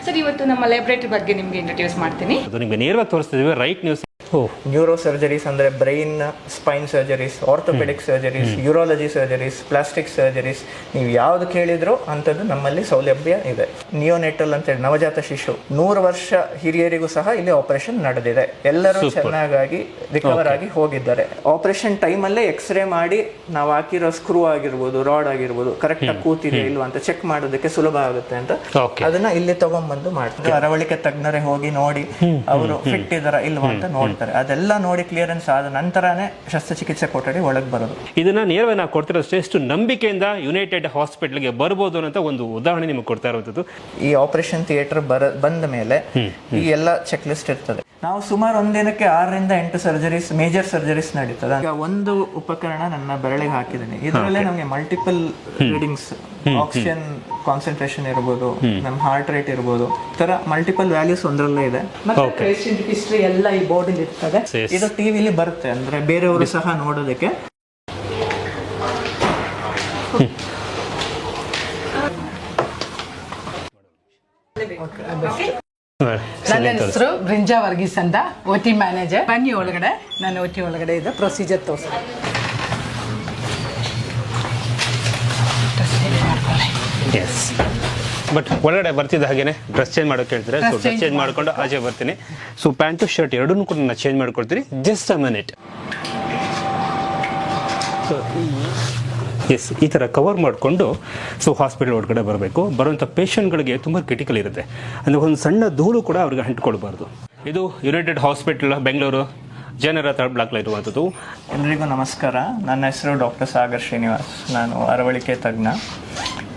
Sir, ಇವತ್ತು ನಮ್ಮ laboratory ಬಗ್ಗೆ ನಿಮಗೆ ಇಂಟ್ರೊಡ್ಯೂಸ್ ಮಾಡ್ತೀನಿ. ಅದು ನಿಮಗೆ ನೇರವಾಗಿ ತೋರಿಸ್ತಿದ್ದೀವಿ. Right news. ನ್ಯೂರೋ ಸರ್ಜರೀಸ್ ಅಂದರೆ brain spine surgeries, orthopaedic surgeries, urology surgeries, plastic surgeries, ನೀವು ಯಾವುದು ಕೇಳಿದ್ರು ಅಂಥದ್ದು ನಮ್ಮಲ್ಲಿ ಸೌಲಭ್ಯ ಇದೆ. ನಿಯೋನೆಟಲ್ ಅಂತೇಳಿ ನವಜಾತ ಶಿಶು 100 ವರ್ಷ ಹಿರಿಯರಿಗೂ ಸಹ ಇಲ್ಲಿ ಆಪರೇಷನ್ ನಡೆದಿದೆ. ಎಲ್ಲರೂ ಚೆನ್ನಾಗಿ ರಿಕವರ್ ಆಗಿ ಹೋಗಿದ್ದಾರೆ. ಆಪರೇಷನ್ ಟೈಮಲ್ಲೇ ಎಕ್ಸ್ರೇ ಮಾಡಿ ನಾವು ಹಾಕಿರೋ ಸ್ಕ್ರೂ ಆಗಿರ್ಬೋದು, ರಾಡ್ ಆಗಿರ್ಬೋದು, ಕರೆಕ್ಟಾಗಿ ಕೂತಿದೆ ಇಲ್ವಾ ಅಂತ ಚೆಕ್ ಮಾಡೋದಕ್ಕೆ ಸುಲಭ ಆಗುತ್ತೆ ಅಂತ ಅದನ್ನ ಇಲ್ಲಿ ತಗೊಂಡ್ಬಂದು ಮಾಡ್ತಾರೆ. ಅರವಳಿಕೆ ತಜ್ಞರೇ ಹೋಗಿ ನೋಡಿ ಅವರು ಫಿಟ್ ಇದಾರ ಇಲ್ವಾ ಅಂತ ನೋಡ್ತಾರೆ. ಅದೆಲ್ಲ ನೋಡಿ ಕ್ಲಿಯರೆನ್ಸ್ ಆದ ನಂತರನೇ ಶಸ್ತ್ರಚಿಕಿತ್ಸೆ ಕೊಠಡಿ ಒಳಗೆ ಬರೋದು. ಇದನ್ನ ನೇರವಾಗಿ ನಾವು ಕೊಡ್ತಿರೋಷ್ಟು ಎಷ್ಟು ನಂಬಿಕೆಯಿಂದ ಯುನೈಟೆಡ್ ಹಾಸ್ಪಿಟಲ್ಗೆ ಬರ್ಬೋದು ಅಂತ ಒಂದು ಉದಾಹರಣೆ ನಿಮಗೆ ಕೊಡ್ತಾ ಇರೋದು. ಈ ಆಪರೇಷನ್ ಥಿಯೇಟರ್ ಬಂದ ಮೇಲೆ ಈ ಎಲ್ಲ ಚೆಕ್ ಲಿಸ್ಟ್ ಇರ್ತದೆ. ನಾವು ಸುಮಾರು ಒಂದಿನಕ್ಕೆ 6 ರಿಂದ 8 ಸರ್ಜರೀಸ್, ಮೇಜರ್ ಸರ್ಜರೀಸ್ ನಡೀತದೆ. ಈಗ ಒಂದು ಉಪಕರಣ ನನ್ನ ಬೆರಳಿಗೆ ಹಾಕಿದ್ದೀನಿ, ಇದರಲ್ಲೇ ನಮಗೆ ಮಲ್ಟಿಪಲ್ ರೀಡಿಂಗ್ಸ್, ಆಕ್ಸಿಜನ್ ಕಾನ್ಸಂಟ್ರೇಷನ್ ಇರ್ಬೋದು, ನಮ್ಮ ಹಾರ್ಟ್ ರೇಟ್ ಇರ್ಬೋದು, ತರ ಮಲ್ಟಿಪಲ್ ವ್ಯಾಲ್ಯೂಸ್ ಒಂದರಲ್ಲೇ ಇದೆ. ಪೇಷಂಟ್ ಹಿಸ್ಟ್ರಿ ಎಲ್ಲ ಈ ಬೋರ್ಡ್ ಇರ್ತದೆ. ಇದು ಟಿವಿಲಿ ಬರುತ್ತೆ, ಅಂದ್ರೆ ಬೇರೆಯವರು ಸಹ ನೋಡೋದಕ್ಕೆ. ನನ್ನ ಹೆಸರು ಬ್ರಿಂಜಾ ವರ್ಗೀಸ್ ಅಂತ, OT ಮ್ಯಾನೇಜರ್. ಬನ್ನಿ ಒಳಗಡೆ, ನಾನು OT ಒಳಗಡೆ ಇದೆ ಪ್ರೊಸೀಜರ್ ತೋರಿಸ್ತೀನಿ. ಎಸ್, ಬಟ್ ಒಳಗಡೆ ಬರ್ತಿದ್ದ ಹಾಗೇನೆ ಡ್ರೆಸ್ ಚೇಂಜ್ ಮಾಡೋಕೆ ಹೇಳ್ತಾರೆ. ಸೊ ಡ್ರೆಸ್ ಚೇಂಜ್ ಮಾಡ್ಕೊಂಡು ಆಚೆ ಬರ್ತೀನಿ. ಸೊ ಪ್ಯಾಂಟು ಶರ್ಟ್ ಎರಡನ್ನೂ ಕೂಡ ನಾನು ಚೇಂಜ್ ಮಾಡ್ಕೊಡ್ತೀನಿ. Just a minute. So yes, ಈ ಥರ ಕವರ್ ಮಾಡಿಕೊಂಡು ಸೊ ಹಾಸ್ಪಿಟಲ್ ಒಳಗಡೆ ಬರಬೇಕು. ಬರುವಂಥ ಪೇಷಂಟ್ಗಳಿಗೆ ತುಂಬ ಕ್ರಿಟಿಕಲ್ ಇರುತ್ತೆ, ಅಂದರೆ ಒಂದು ಸಣ್ಣ ಧೂಳು ಕೂಡ ಅವ್ರಿಗೆ ಅಂಟ್ಕೊಳ್ಬಾರ್ದು. ಇದು ಯುನೈಟೆಡ್ ಹಾಸ್ಪಿಟಲ್ ಬೆಂಗಳೂರು ಜನರ ಥರ್ಡ್ ಬ್ಲಾಕ್ ಇರುವಂಥದ್ದು. ಎಲ್ರಿಗೂ ನಮಸ್ಕಾರ. ನನ್ನ ಹೆಸರು ಡಾಕ್ಟರ್ ಸಾಗರ್ ಶ್ರೀನಿವಾಸ್, ನಾನು ಅರವಳಿಕೆ ತಜ್ಞ.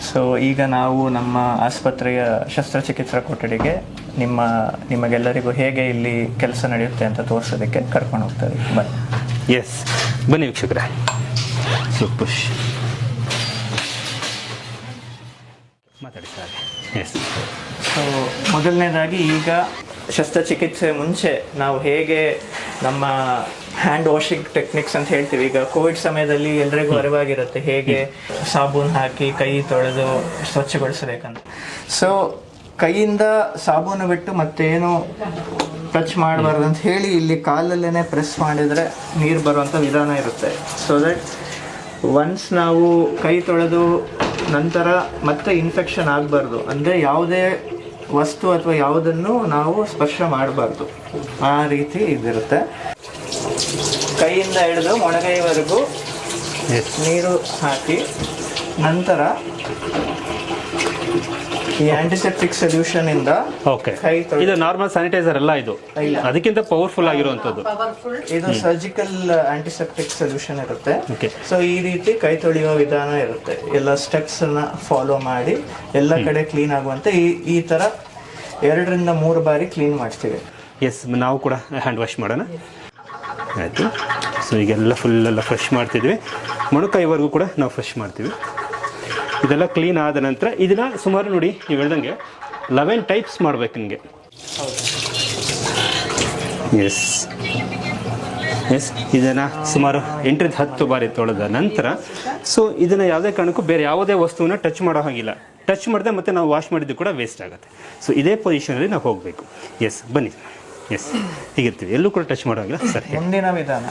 ಸೊ ಈಗ ನಾವು ನಮ್ಮ ಆಸ್ಪತ್ರೆಯ ಶಸ್ತ್ರಚಿಕಿತ್ಸಾ ಕೊಠಡಿಗೆ ನಿಮಗೆಲ್ಲರಿಗೂ ಹೇಗೆ ಇಲ್ಲಿ ಕೆಲಸ ನಡೆಯುತ್ತೆ ಅಂತ ತೋರಿಸೋದಕ್ಕೆ ಕರ್ಕೊಂಡು ಹೋಗ್ತಾರೆ. ಬನ್ನಿ. ಎಸ್, ಬನ್ನಿ ವೀಕ್ಷಕರೇ. ಸೊ ಪುಷ್ ಮಾತಾಡಿ ಸರ್. ಎಸ್, ಸೊ ಮೊದಲನೇದಾಗಿ ಈಗ ಶಸ್ತ್ರಚಿಕಿತ್ಸೆ ಮುಂಚೆ ನಾವು ಹೇಗೆ ನಮ್ಮ ಹ್ಯಾಂಡ್ ವಾಷಿಂಗ್ ಟೆಕ್ನಿಕ್ಸ್ ಅಂತ ಹೇಳ್ತೀವಿ. ಈಗ ಕೋವಿಡ್ ಸಮಯದಲ್ಲಿ ಎಲ್ರಿಗೂ ಅರಿವಾಗಿರುತ್ತೆ ಹೇಗೆ ಸಾಬೂನು ಹಾಕಿ ಕೈ ತೊಳೆದು ಸ್ವಚ್ಛಗೊಳಿಸಬೇಕಂತ. ಸೊ ಕೈಯಿಂದ ಸಾಬೂನು ಬಿಟ್ಟು ಮತ್ತೇನು ಟಚ್ ಮಾಡಬಾರ್ದು ಅಂತ ಹೇಳಿ ಇಲ್ಲಿ ಕಾಲಲ್ಲೇ ಪ್ರೆಸ್ ಮಾಡಿದರೆ ನೀರು ಬರುವಂಥ ವಿಧಾನ ಇರುತ್ತೆ. ಸೊ ದಟ್ ಒನ್ಸ್ ನಾವು ಕೈ ತೊಳೆದು ನಂತರ ಮತ್ತೆ ಇನ್ಫೆಕ್ಷನ್ ಆಗಬಾರ್ದು, ಅಂದರೆ ಯಾವುದೇ ವಸ್ತು ಅಥವಾ ಯಾವುದನ್ನು ನಾವು ಸ್ಪರ್ಶ ಮಾಡಬಾರ್ದು, ಆ ರೀತಿ ಇದಿರುತ್ತೆ. ಕೈಯಿಂದ ಹಿಡಿದು ಮೊಣಗೈವರೆಗೂ ನೀರು ಹಾಕಿ ನಂತರ ಈ ಆಂಟಿಸೆಪ್ಟಿಕ್ ಸೊಲ್ಯೂಷನ್ ಇಂದ ಕೈ ತೊಳೆದು, ಇದು ನಾರ್ಮಲ್ ಸ್ಯಾನಿಟೈಸರ್ ಅಲ್ಲ, ಇದು ಅದಕ್ಕಿಂತ ಪವರ್ಫುಲ್ ಆಗಿರುವಂಥದ್ದು. ಇದು ಸರ್ಜಿಕಲ್ ಆಂಟಿಸೆಪ್ಟಿಕ್ ಸೊಲ್ಯೂಷನ್ ಇರುತ್ತೆ. ಸೊ ಈ ರೀತಿ ಕೈ ತೊಳೆಯುವ ವಿಧಾನ ಇರುತ್ತೆ. ಎಲ್ಲ ಸ್ಟೆಪ್ಸ್ ಅನ್ನ ಫಾಲೋ ಮಾಡಿ ಎಲ್ಲ ಕಡೆ ಕ್ಲೀನ್ ಆಗುವಂತೆ ಈ ತರ 2 ರಿಂದ 3 ಬಾರಿ ಕ್ಲೀನ್ ಮಾಡ್ತೀವಿ. ಎಸ್, ನಾವು ಕೂಡ ಹ್ಯಾಂಡ್ ವಾಶ್ ಮಾಡೋಣ. ಆಯಿತು. ಸೊ ಈಗೆಲ್ಲ ಫುಲ್ಲೆಲ್ಲ ಫ್ರೆಶ್ ಮಾಡ್ತಿದ್ವಿ, ಮೊಣಕೈವರೆಗೂ ಕೂಡ ನಾವು ಫ್ರೆಶ್ ಮಾಡ್ತೀವಿ. ಇದೆಲ್ಲ ಕ್ಲೀನ್ ಆದ ನಂತರ ಇದನ್ನು ಸುಮಾರು ನೋಡಿ ನೀವು ಹೇಳ್ದಂಗೆ 11 ಟೈಪ್ಸ್ ಮಾಡಬೇಕು ನಿಮಗೆ. ಎಸ್ ಎಸ್, ಇದನ್ನು ಸುಮಾರು 8 ರಿಂದ 10 ಬಾರಿ ತೊಳೆದ ನಂತರ ಸೊ ಇದನ್ನು ಯಾವುದೇ ಕಾರಣಕ್ಕೂ ಬೇರೆ ಯಾವುದೇ ವಸ್ತುವನ್ನ ಟಚ್ ಮಾಡೋ ಹಾಗಿಲ್ಲ. ಟಚ್ ಮಾಡಿದೆ ಮತ್ತು ನಾವು ವಾಶ್ ಮಾಡಿದ್ದು ಕೂಡ ವೇಸ್ಟ್ ಆಗುತ್ತೆ. ಸೊ ಇದೇ ಪೊಸಿಷನಲ್ಲಿ ನಾವು ಹೋಗಬೇಕು. ಎಸ್, ಬನ್ನಿ. ಎಸ್, ಹೀಗಿರ್ತೀವಿ, ಎಲ್ಲೂ ಕೂಡ ಟಚ್ ಮಾಡೋ ಹಾಗಿಲ್ಲ. ಸರಿ, ಮುಂದಿನ ವಿಧಾನ.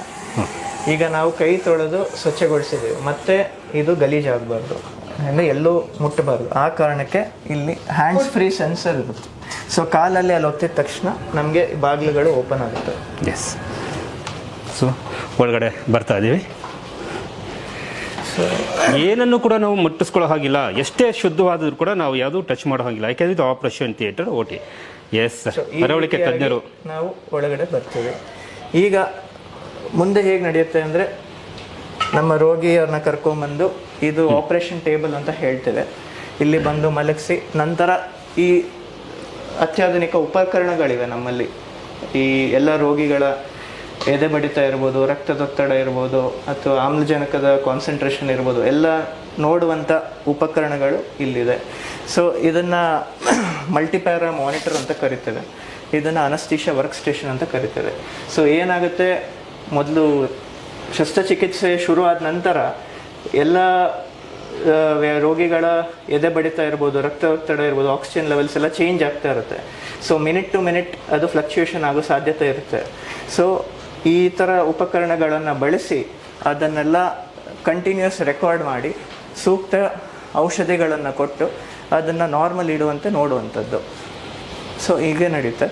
ಈಗ ನಾವು ಕೈ ತೊಳೆದು ಸ್ವಚ್ಛಗೊಳಿಸಿದ್ದೀವಿ, ಮತ್ತೆ ಇದು ಗಲೀಜಾಗಬಾರ್ದು, ಅಂದರೆ ಎಲ್ಲೂ ಮುಟ್ಟಬಾರ್ದು. ಆ ಕಾರಣಕ್ಕೆ ಇಲ್ಲಿ ಹ್ಯಾಂಡ್ಸ್ ಫ್ರೀ ಸೆನ್ಸರ್ ಇರುತ್ತೆ. ಸೊ ಕಾಲಲ್ಲಿ ಅಲ್ಲಿ ಒತ್ತಿದ ತಕ್ಷಣ ನಮಗೆ ಬಾಗಿಲುಗಳು ಓಪನ್ ಆಗುತ್ತೆ. ಎಸ್, ಸೊ ಒಳಗಡೆ ಬರ್ತಾ ಇದ್ದೀವಿ. ಏನನ್ನು ಕೂಡ ನಾವು ಮುಟ್ಟಿಸ್ಕೊಳ್ಳೋ ಹಾಗಿಲ್ಲ, ಎಷ್ಟೇ ಶುದ್ಧವಾದರೂ ಕೂಡ ನಾವು ಯಾವುದೂ ಟಚ್ ಮಾಡೋ ಹಾಗಿಲ್ಲ, ಯಾಕೆಂದರೆ ಇದು ಆಪರೇಷನ್ ಥಿಯೇಟರ್ OT. ಎಸ್, ಅರವಳಿಕೆ ತಜ್ಞರು. ನಾವು ಒಳಗಡೆ ಬರ್ತೀವಿ. ಈಗ ಮುಂದೆ ಹೇಗೆ ನಡೆಯುತ್ತೆ ಅಂದರೆ, ನಮ್ಮ ರೋಗಿಯವ್ರನ್ನ ಕರ್ಕೊಂಬಂದು ಇದು ಆಪರೇಷನ್ ಟೇಬಲ್ ಅಂತ ಹೇಳ್ತೇವೆ, ಇಲ್ಲಿ ಬಂದು ಮಲಗಿಸಿ ನಂತರ ಈ ಅತ್ಯಾಧುನಿಕ ಉಪಕರಣಗಳಿವೆ ನಮ್ಮಲ್ಲಿ. ಈ ಎಲ್ಲ ರೋಗಿಗಳ ಎದೆ ಬಡಿತ ಇರ್ಬೋದು, ರಕ್ತದೊತ್ತಡ ಇರ್ಬೋದು, ಅಥವಾ ಆಮ್ಲಜನಕದ ಕಾನ್ಸಂಟ್ರೇಷನ್ ಇರ್ಬೋದು, ಎಲ್ಲ ನೋಡುವಂಥ ಉಪಕರಣಗಳು ಇಲ್ಲಿದೆ. ಸೊ ಇದನ್ನು ಮಲ್ಟಿಪ್ಯಾರಾ ಮಾನಿಟರ್ ಅಂತ ಕರಿತೇವೆ, ಇದನ್ನು ಅನಸ್ತೀಶಿಯಾ ವರ್ಕ್ ಸ್ಟೇಷನ್ ಅಂತ ಕರಿತೇವೆ. ಸೊ ಏನಾಗುತ್ತೆ, ಮೊದಲು ಶಸ್ತ್ರಚಿಕಿತ್ಸೆ ಶುರು ಆದ ನಂತರ ಎಲ್ಲ ರೋಗಿಗಳ ಎದೆ ಬಡಿತ ಇರ್ಬೋದು, ರಕ್ತದೊತ್ತಡ ಇರ್ಬೋದು, ಆಕ್ಸಿಜನ್ ಲೆವೆಲ್ಸ್ ಎಲ್ಲ ಚೇಂಜ್ ಆಗ್ತಾ ಇರುತ್ತೆ. ಸೊ ಮಿನಿಟ್ ಟು ಮಿನಿಟ್ ಅದು ಫ್ಲಕ್ಚುಯೇಷನ್ ಆಗೋ ಸಾಧ್ಯತೆ ಇರುತ್ತೆ. ಸೊ ಈ ಥರ ಉಪಕರಣಗಳನ್ನು ಬಳಸಿ ಅದನ್ನೆಲ್ಲ ಕಂಟಿನ್ಯೂಸ್ ರೆಕಾರ್ಡ್ ಮಾಡಿ ಸೂಕ್ತ ಔಷಧಿಗಳನ್ನು ಕೊಟ್ಟು ಅದನ್ನು ನಾರ್ಮಲ್ ಇಡುವಂತೆ ನೋಡುವಂಥದ್ದು. ಸೊ ಹೀಗೆ ನಡೀತೆ.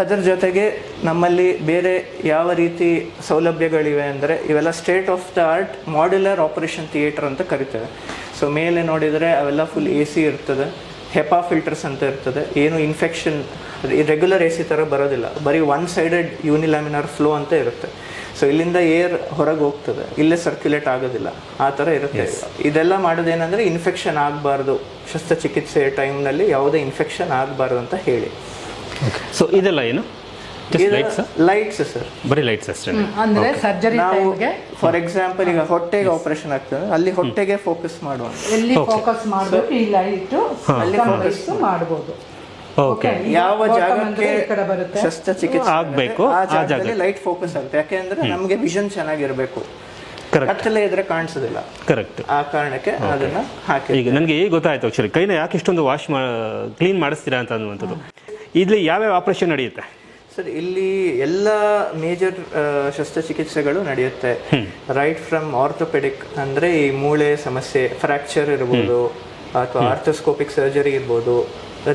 ಅದರ ಜೊತೆಗೆ ನಮ್ಮಲ್ಲಿ ಬೇರೆ ಯಾವ ರೀತಿ ಸೌಲಭ್ಯಗಳಿವೆ ಅಂದರೆ ಇವೆಲ್ಲ state of the art modular operation theatre ಅಂತ ಕರಿತೇವೆ. ಸೊ ಮೇಲೆ ನೋಡಿದರೆ ಅವೆಲ್ಲ ಫುಲ್ AC ಇರ್ತದೆ, ಹೆಪಾ ಫಿಲ್ಟರ್ಸ್ ಅಂತ ಇರ್ತದೆ. ಏನು ಇನ್ಫೆಕ್ಷನ್ ರೆಗ್ಯುಲರ್ AC ಥರ ಬರೋದಿಲ್ಲ, ಬರೀ ಒನ್ ಸೈಡೆಡ್ ಯೂನಿಲ್ಯಾಮಿನಾರ್ ಫ್ಲೋ ಅಂತ ಇರುತ್ತೆ. ಸೊ ಇಲ್ಲಿಂದ ಏರ್ ಹೊರಗೆ ಹೋಗ್ತದೆ, ಇಲ್ಲೇ ಸರ್ಕ್ಯುಲೇಟ್ ಆಗೋದಿಲ್ಲ, ಆ ಥರ ಇರುತ್ತೆ. ಇದೆಲ್ಲ ಮಾಡೋದೇನೆಂದರೆ ಇನ್ಫೆಕ್ಷನ್ ಆಗಬಾರ್ದು, ಶಸ್ತ್ರಚಿಕಿತ್ಸೆ ಟೈಮ್ನಲ್ಲಿ ಯಾವುದೇ ಇನ್ಫೆಕ್ಷನ್ ಆಗಬಾರ್ದು ಅಂತ ಹೇಳಿ. ಸೊ ಇದೆಲ್ಲ ಏನು ಲೈಟ್ಸ್ ಸರ್, ಬರೀ ಲೈಟ್ಸ್ ಅಷ್ಟೇ. ಅಂದ್ರೆ ಸರ್ಜರಿ ನಾವು ಫಾರ್ ಎಕ್ಸಾಂಪಲ್ ಈಗ ಹೊಟ್ಟೆಗೆ ಆಪರೇಷನ್ ಆಗ್ತದೆ, ಅಲ್ಲಿ ಹೊಟ್ಟೆಗೆ ಫೋಕಸ್ ಮಾಡುವ, ಎಲ್ಲಿ ಫೋಕಸ್ ಮಾಡಬೇಕು ಈ ಲೈಟ್ ಅಲ್ಲಿ ಫೋಕಸ್ ಮಾಡಬಹುದು. ಓಕೆ, ಯಾವ ಜಾಗಕ್ಕೆ ಬರುತ್ತೆ ಶಸ್ತ್ರಚಿಕಿತ್ಸೆ ಆಗಬೇಕು ಆ ಜಾಗದಲ್ಲಿ ಲೈಟ್ ಫೋಕಸ್ ಆಗುತ್ತೆ. ಯಾಕೆಂದ್ರೆ ನಮಗೆ ವಿಷನ್ ಚೆನ್ನಾಗಿರ್ಬೇಕು, ಕತ್ತಲೆ ಇದ್ರೆ ಕಾಣಿಸೋದಿಲ್ಲ. ಕರೆಕ್ಟ್. ಆ ಕಾರಣಕ್ಕೆ ಅದನ್ನ ಹಾಕಿ. ಈಗ ನನಗೆ ಈಗ ಗೊತ್ತಾಯ್ತು ಆಕ್ಚುಲಿ ಕೈನ ಯಾಕೆ ಇಷ್ಟೊಂದು ಕ್ಲೀನ್ ಮಾಡಿಸ್ತೀರಾ ಅಂತ ಅನ್ನುವಂಥದ್ದು. ಇಲ್ಲಿ ಯಾವ್ಯಾವ ಆಪರೇಷನ್ ನಡೆಯುತ್ತೆ ಸರ್? ಇಲ್ಲಿ ಎಲ್ಲ ಮೇಜರ್ ಶಸ್ತ್ರಚಿಕಿತ್ಸೆಗಳು ನಡೆಯುತ್ತೆ. ರೈಟ್ ಫ್ರಮ್ ಆರ್ಥೋಪೆಡಿಕ್ ಅಂದ್ರೆ ಈ ಮೂಳೆ ಸಮಸ್ಯೆ, ಫ್ರಾಕ್ಚರ್ ಇರ್ಬೋದು, ಅಥವಾ ಆರ್ಥೋಸ್ಕೋಪಿಕ್ ಸರ್ಜರಿ ಇರ್ಬೋದು,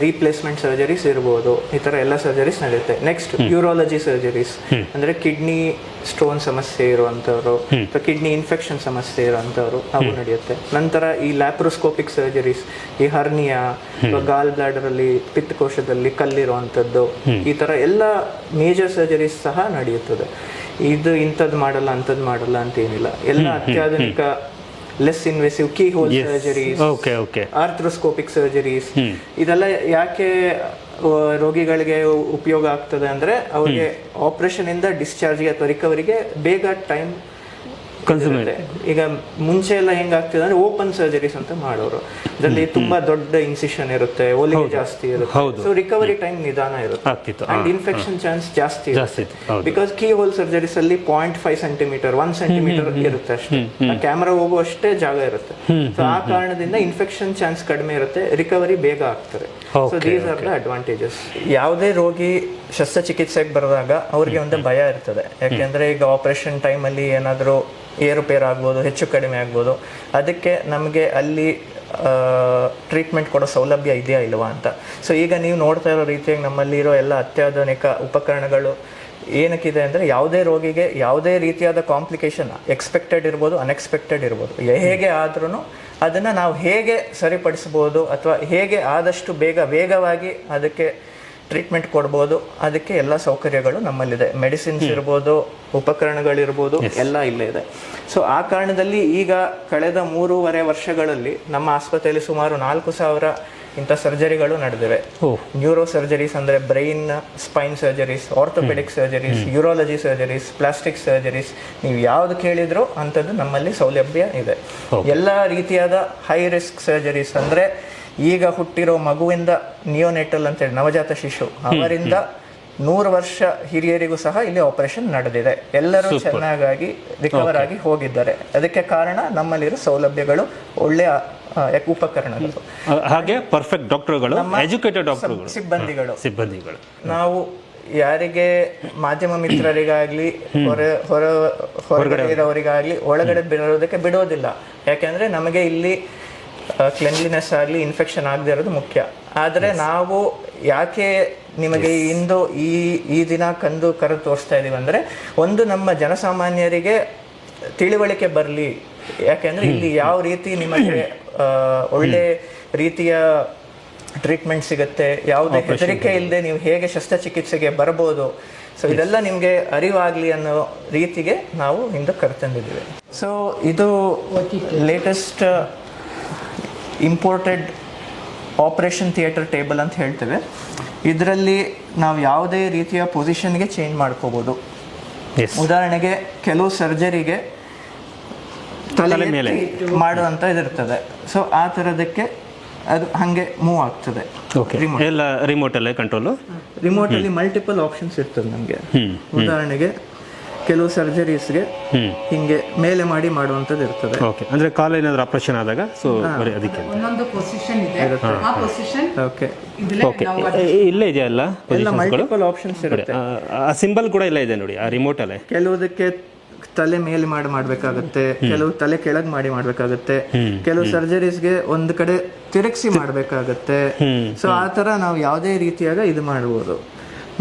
ರೀಪ್ಲೇಸ್ಮೆಂಟ್ ಸರ್ಜರೀಸ್ ಇರ್ಬೋದು, ಈ ಥರ ಎಲ್ಲ ಸರ್ಜರೀಸ್ ನಡೆಯುತ್ತೆ. ನೆಕ್ಸ್ಟ್ ಯೂರಾಲಜಿ ಸರ್ಜರೀಸ್ ಅಂದರೆ ಕಿಡ್ನಿ ಸ್ಟೋನ್ ಸಮಸ್ಯೆ ಇರುವಂಥವ್ರು ಅಥವಾ ಕಿಡ್ನಿ ಇನ್ಫೆಕ್ಷನ್ ಸಮಸ್ಯೆ ಇರುವಂಥವ್ರು ಅವು ನಡೆಯುತ್ತೆ. ನಂತರ ಈ ಲ್ಯಾಪ್ರೋಸ್ಕೋಪಿಕ್ ಸರ್ಜರೀಸ್, ಈ ಹರ್ನಿಯಾ ಅಥವಾ ಗಾಲ್ ಬ್ಲಾಡರಲ್ಲಿ ಪಿತ್ತಕೋಶದಲ್ಲಿ ಕಲ್ಲಿರುವಂಥದ್ದು, ಈ ಥರ ಎಲ್ಲ ಮೇಜರ್ ಸರ್ಜರೀಸ್ ಸಹ ನಡೆಯುತ್ತದೆ. ಇದು ಇಂಥದ್ದು ಮಾಡಲ್ಲ ಅಂಥದ್ದು ಮಾಡಲ್ಲ ಅಂತ ಏನಿಲ್ಲ, ಎಲ್ಲ ಅತ್ಯಾಧುನಿಕ less invasive keyhole surgeries, arthroscopic surgeries, ಇದೆಲ್ಲ ಯಾಕೆ ರೋಗಿಗಳಿಗೆ ಉಪಯೋಗ ಆಗ್ತದೆ ಅಂದ್ರೆ ಅವ್ರಿಗೆ ಆಪರೇಷನ್ ಇಂದ ಡಿಸ್ಚಾರ್ಜ್ಗೆ ಅಥವಾ ರಿಕವರಿಗೆ ಬೇಗ ಟೈಮ್ ಕನ್ಸ್ಯೂಮ್. ಈಗ ಮುಂಚೆ ಎಲ್ಲ ಹೆಂಗಾಗ್ತದೆ ಅಂದ್ರೆ ಓಪನ್ ಸರ್ಜರೀಸ್ ಅಂತ ಮಾಡೋರು, ಇದರಲ್ಲಿ ತುಂಬಾ ದೊಡ್ಡ ಇನ್ಸಿಷನ್ ಇರುತ್ತೆ, ಹೊಲಿಗೆ ಜಾಸ್ತಿ ಇರುತ್ತೆ, ಸೊ ರಿಕವರಿ ಟೈಮ್ ನಿಧಾನ ಇರುತ್ತೆ ಅಂಡ್ ಇನ್ಫೆಕ್ಷನ್ ಚಾನ್ಸ್ ಜಾಸ್ತಿ ಇರುತ್ತೆ. ಬಿಕಾಸ್ ಕೀ ಹೋಲ್ ಸರ್ಜರೀಸ್ ಅಲ್ಲಿ 0.5 ಸೆಂಟಿಮೀಟರ್ 1 ಸೆಂಟಿಮೀಟರ್ ಇರುತ್ತೆ ಅಷ್ಟೇ, ಕ್ಯಾಮರಾ ಹೋಗುವಷ್ಟೇ ಜಾಗ ಇರುತ್ತೆ. ಸೊ ಆ ಕಾರಣದಿಂದ ಇನ್ಫೆಕ್ಷನ್ ಚಾನ್ಸ್ ಕಡಿಮೆ ಇರುತ್ತೆ, ರಿಕವರಿ ಬೇಗ ಆಗ್ತಾರೆ. So these are the advantages. ಯಾವುದೇ ರೋಗಿ ಶಸ್ತ್ರಚಿಕಿತ್ಸೆಗೆ ಬರುವಾಗ ಅವ್ರಿಗೆ ಒಂದು ಭಯ ಇರ್ತದೆ. ಯಾಕೆಂದ್ರೆ ಈಗ ಆಪರೇಷನ್ ಟೈಮಲ್ಲಿ ಏನಾದರೂ ಏರುಪೇರು ಆಗ್ಬೋದು, ಹೆಚ್ಚು ಕಡಿಮೆ ಆಗ್ಬೋದು, ಅದಕ್ಕೆ ನಮಗೆ ಅಲ್ಲಿ ಟ್ರೀಟ್ಮೆಂಟ್ ಕೊಡೋ ಸೌಲಭ್ಯ ಇದೆಯಾ ಇಲ್ವಾ ಅಂತ. ಸೊ ಈಗ ನೀವು ನೋಡ್ತಾ ಇರೋ ರೀತಿಯಾಗಿ ನಮ್ಮಲ್ಲಿರೋ ಎಲ್ಲ ಅತ್ಯಾಧುನಿಕ ಉಪಕರಣಗಳು ಏನಕ್ಕಿದೆ ಅಂದರೆ ಯಾವುದೇ ರೋಗಿಗೆ ಯಾವುದೇ ರೀತಿಯಾದ ಕಾಂಪ್ಲಿಕೇಶನ್ ಎಕ್ಸ್ಪೆಕ್ಟೆಡ್ ಇರ್ಬೋದು, ಅನ್ಎಕ್ಸ್ಪೆಕ್ಟೆಡ್ ಇರ್ಬೋದು, ಹೇಗೆ ಆದ್ರೂ ಅದನ್ನು ನಾವು ಹೇಗೆ ಸರಿಪಡಿಸ್ಬೋದು ಅಥವಾ ಹೇಗೆ ಆದಷ್ಟು ವೇಗವಾಗಿ ಅದಕ್ಕೆ ಟ್ರೀಟ್ಮೆಂಟ್ ಕೊಡ್ಬೋದು, ಅದಕ್ಕೆ ಎಲ್ಲ ಸೌಕರ್ಯಗಳು ನಮ್ಮಲ್ಲಿದೆ. ಮೆಡಿಸಿನ್ಸ್ ಇರ್ಬೋದು, ಉಪಕರಣಗಳಿರ್ಬೋದು, ಎಲ್ಲ ಇಲ್ಲೇ ಇದೆ. ಸೊ ಆ ಕಾರಣದಲ್ಲಿ ಈಗ ಕಳೆದ 3.5 ವರ್ಷಗಳಲ್ಲಿ ನಮ್ಮ ಆಸ್ಪತ್ರೆಯಲ್ಲಿ ಸುಮಾರು 4,000 ಇಂಥ ಸರ್ಜರಿಗಳು ನಡೆದಿವೆ. ನ್ಯೂರೋ ಸರ್ಜರೀಸ್ ಅಂದರೆ brain spine surgeries, orthopaedic surgeries, urology surgeries, plastic surgeries, ನೀವು ಯಾವ್ದು ಕೇಳಿದ್ರು ಅಂಥದ್ದು ನಮ್ಮಲ್ಲಿ ಸೌಲಭ್ಯ ಇದೆ. ಎಲ್ಲ ರೀತಿಯಾದ ಹೈ ರಿಸ್ಕ್ ಸರ್ಜರೀಸ್ ಅಂದರೆ ಈಗ ಹುಟ್ಟಿರೋ ಮಗುವಿಂದ ನಿಯೋನೆಟಲ್ ಅಂತೇಳಿ ನವಜಾತ ಶಿಶು, ಅವರಿಂದ 100 ವರ್ಷ ಹಿರಿಯರಿಗೂ ಸಹ ಇಲ್ಲಿ ಆಪರೇಷನ್ ನಡೆದಿದೆ. ಎಲ್ಲರೂ ಚೆನ್ನಾಗಿ ರಿಕವರ್ ಆಗಿ ಹೋಗಿದ್ದಾರೆ. ಅದಕ್ಕೆ ಕಾರಣ ನಮ್ಮಲ್ಲಿರೋ ಸೌಲಭ್ಯಗಳು, ಒಳ್ಳೆಯ ಉಪಕರಣಗಳು, ಹಾಗೆ ಪರ್ಫೆಕ್ಟ್ ಡಾಕ್ಟರ್ಗಳು, ಎಜುಕೇಟೆಡ್ ಡಾಕ್ಟರ್ಗಳು, ಸಿಬ್ಬಂದಿಗಳು. ನಾವು ಯಾರಿಗೆ ಮಾಧ್ಯಮ ಮಿತ್ರರಿಗಾಗ್ಲಿ ಹೊರಗಡೆ ಇರೋರಿಗಾಗ್ಲಿ ಒಳಗಡೆ ಬರೋದಕ್ಕೆ ಬಿಡೋದಿಲ್ಲ. ಯಾಕೆಂದ್ರೆ ನಮಗೆ ಇಲ್ಲಿ ಕ್ಲೆನ್ಲಿನೆಸ್ ಆಗಲಿ ಇನ್ಫೆಕ್ಷನ್ ಆಗದೆ ಇರೋದು ಮುಖ್ಯ. ಆದರೆ ನಾವು ಯಾಕೆ ನಿಮಗೆ ಇಂದು ಈ ದಿನ ಕರೆದು ತೋರಿಸ್ತಾ ಇದ್ದೀವಿ ಅಂದರೆ, ಒಂದು ನಮ್ಮ ಜನಸಾಮಾನ್ಯರಿಗೆ ತಿಳುವಳಿಕೆ ಬರಲಿ. ಯಾಕೆಂದರೆ ಇಲ್ಲಿ ಯಾವ ರೀತಿ ನಿಮಗೆ ಒಳ್ಳೆ ರೀತಿಯ ಟ್ರೀಟ್ಮೆಂಟ್ ಸಿಗುತ್ತೆ, ಯಾವುದೇ ಹೆದರಿಕೆ ಇಲ್ಲದೆ ನೀವು ಹೇಗೆ ಶಸ್ತ್ರಚಿಕಿತ್ಸೆಗೆ ಬರ್ಬೋದು, ಸೊ ಇದೆಲ್ಲ ನಿಮಗೆ ಅರಿವಾಗಲಿ ಅನ್ನೋ ರೀತಿಗೆ ನಾವು ಹಿಂದೆ ಕರೆತಂದಿದ್ದೀವಿ. ಸೊ ಇದು latest imported operation theatre table ಅಂತ ಹೇಳ್ತೇವೆ. ಇದರಲ್ಲಿ ನಾವು ಯಾವುದೇ ರೀತಿಯ ಪೊಸಿಷನ್ಗೆ ಚೇಂಜ್ ಮಾಡ್ಕೋಬೋದು. ಉದಾಹರಣೆಗೆ ಕೆಲವು ಸರ್ಜರಿಗೆ ತಲೆ ಮೇಲೆ ಮಾಡುವಂಥ ಇದಿರ್ತದೆ, ಸೊ ಆ ಥರದಕ್ಕೆ ಅದು ಹಾಗೆ ಮೂವ್ ಆಗ್ತದೆ. ಎಲ್ಲ ರಿಮೋಟಲ್ಲೇ ಕಂಟ್ರೋಲು, ರಿಮೋಟಲ್ಲಿ ಮಲ್ಟಿಪಲ್ ಆಪ್ಷನ್ಸ್ ಇರ್ತದೆ ನಮಗೆ. ಉದಾಹರಣೆಗೆ ಕೆಲವು ಸರ್ಜರೀಸ್ಗೆ ಹಿಂಗೆ ಮೇಲೆ ಮಾಡಿ ಮಾಡುವಂಥದ್ದು ಇರ್ತದೆ. ಓಕೆ, ಅಂದ್ರೆ ಕಾಲು ಏನಾದ್ರು ಆಪರೇಷನ್ ಆದಾಗ ಸೊ ಅದಕ್ಕೆ ಒಂದೊಂದು ಪೊಸಿಷನ್ ಇದೆ, ಆ ಪೊಸಿಷನ್ ಓಕೆ ಓಕೆ ಇಲ್ಲೇ ಇದೆಯಲ್ಲ ಎಲ್ಲ ಮಲ್ಟಿಪಲ್ ಆಪ್ಷನ್ಸ್ ಇರುತ್ತೆ. ಆ ಸಿಂಬಲ್ ಕೂಡ ಇಲ್ಲ ಇದೆ ನೋಡಿ ಆ ರಿಮೋಟ್ ಅಲ್ಲೇ. ಕೆಲವುದಕ್ಕೆ ತಲೆ ಮೇಲೆ ಮಾಡ್ಬೇಕಾಗತ್ತೆ, ಕೆಲವು ತಲೆ ಕೆಳಗ್ ಮಾಡ್ಬೇಕಾಗತ್ತೆ, ಕೆಲವು ಸರ್ಜರೀಸ್ಗೆ ಒಂದ್ ಕಡೆ ತಿರುಗಿಸಿ ಮಾಡ್ಬೇಕಾಗತ್ತೆ. ಸೊ ಆ ತರ ನಾವು ಯಾವುದೇ ರೀತಿಯಾಗ ಇದು ಮಾಡ್ಬೋದು.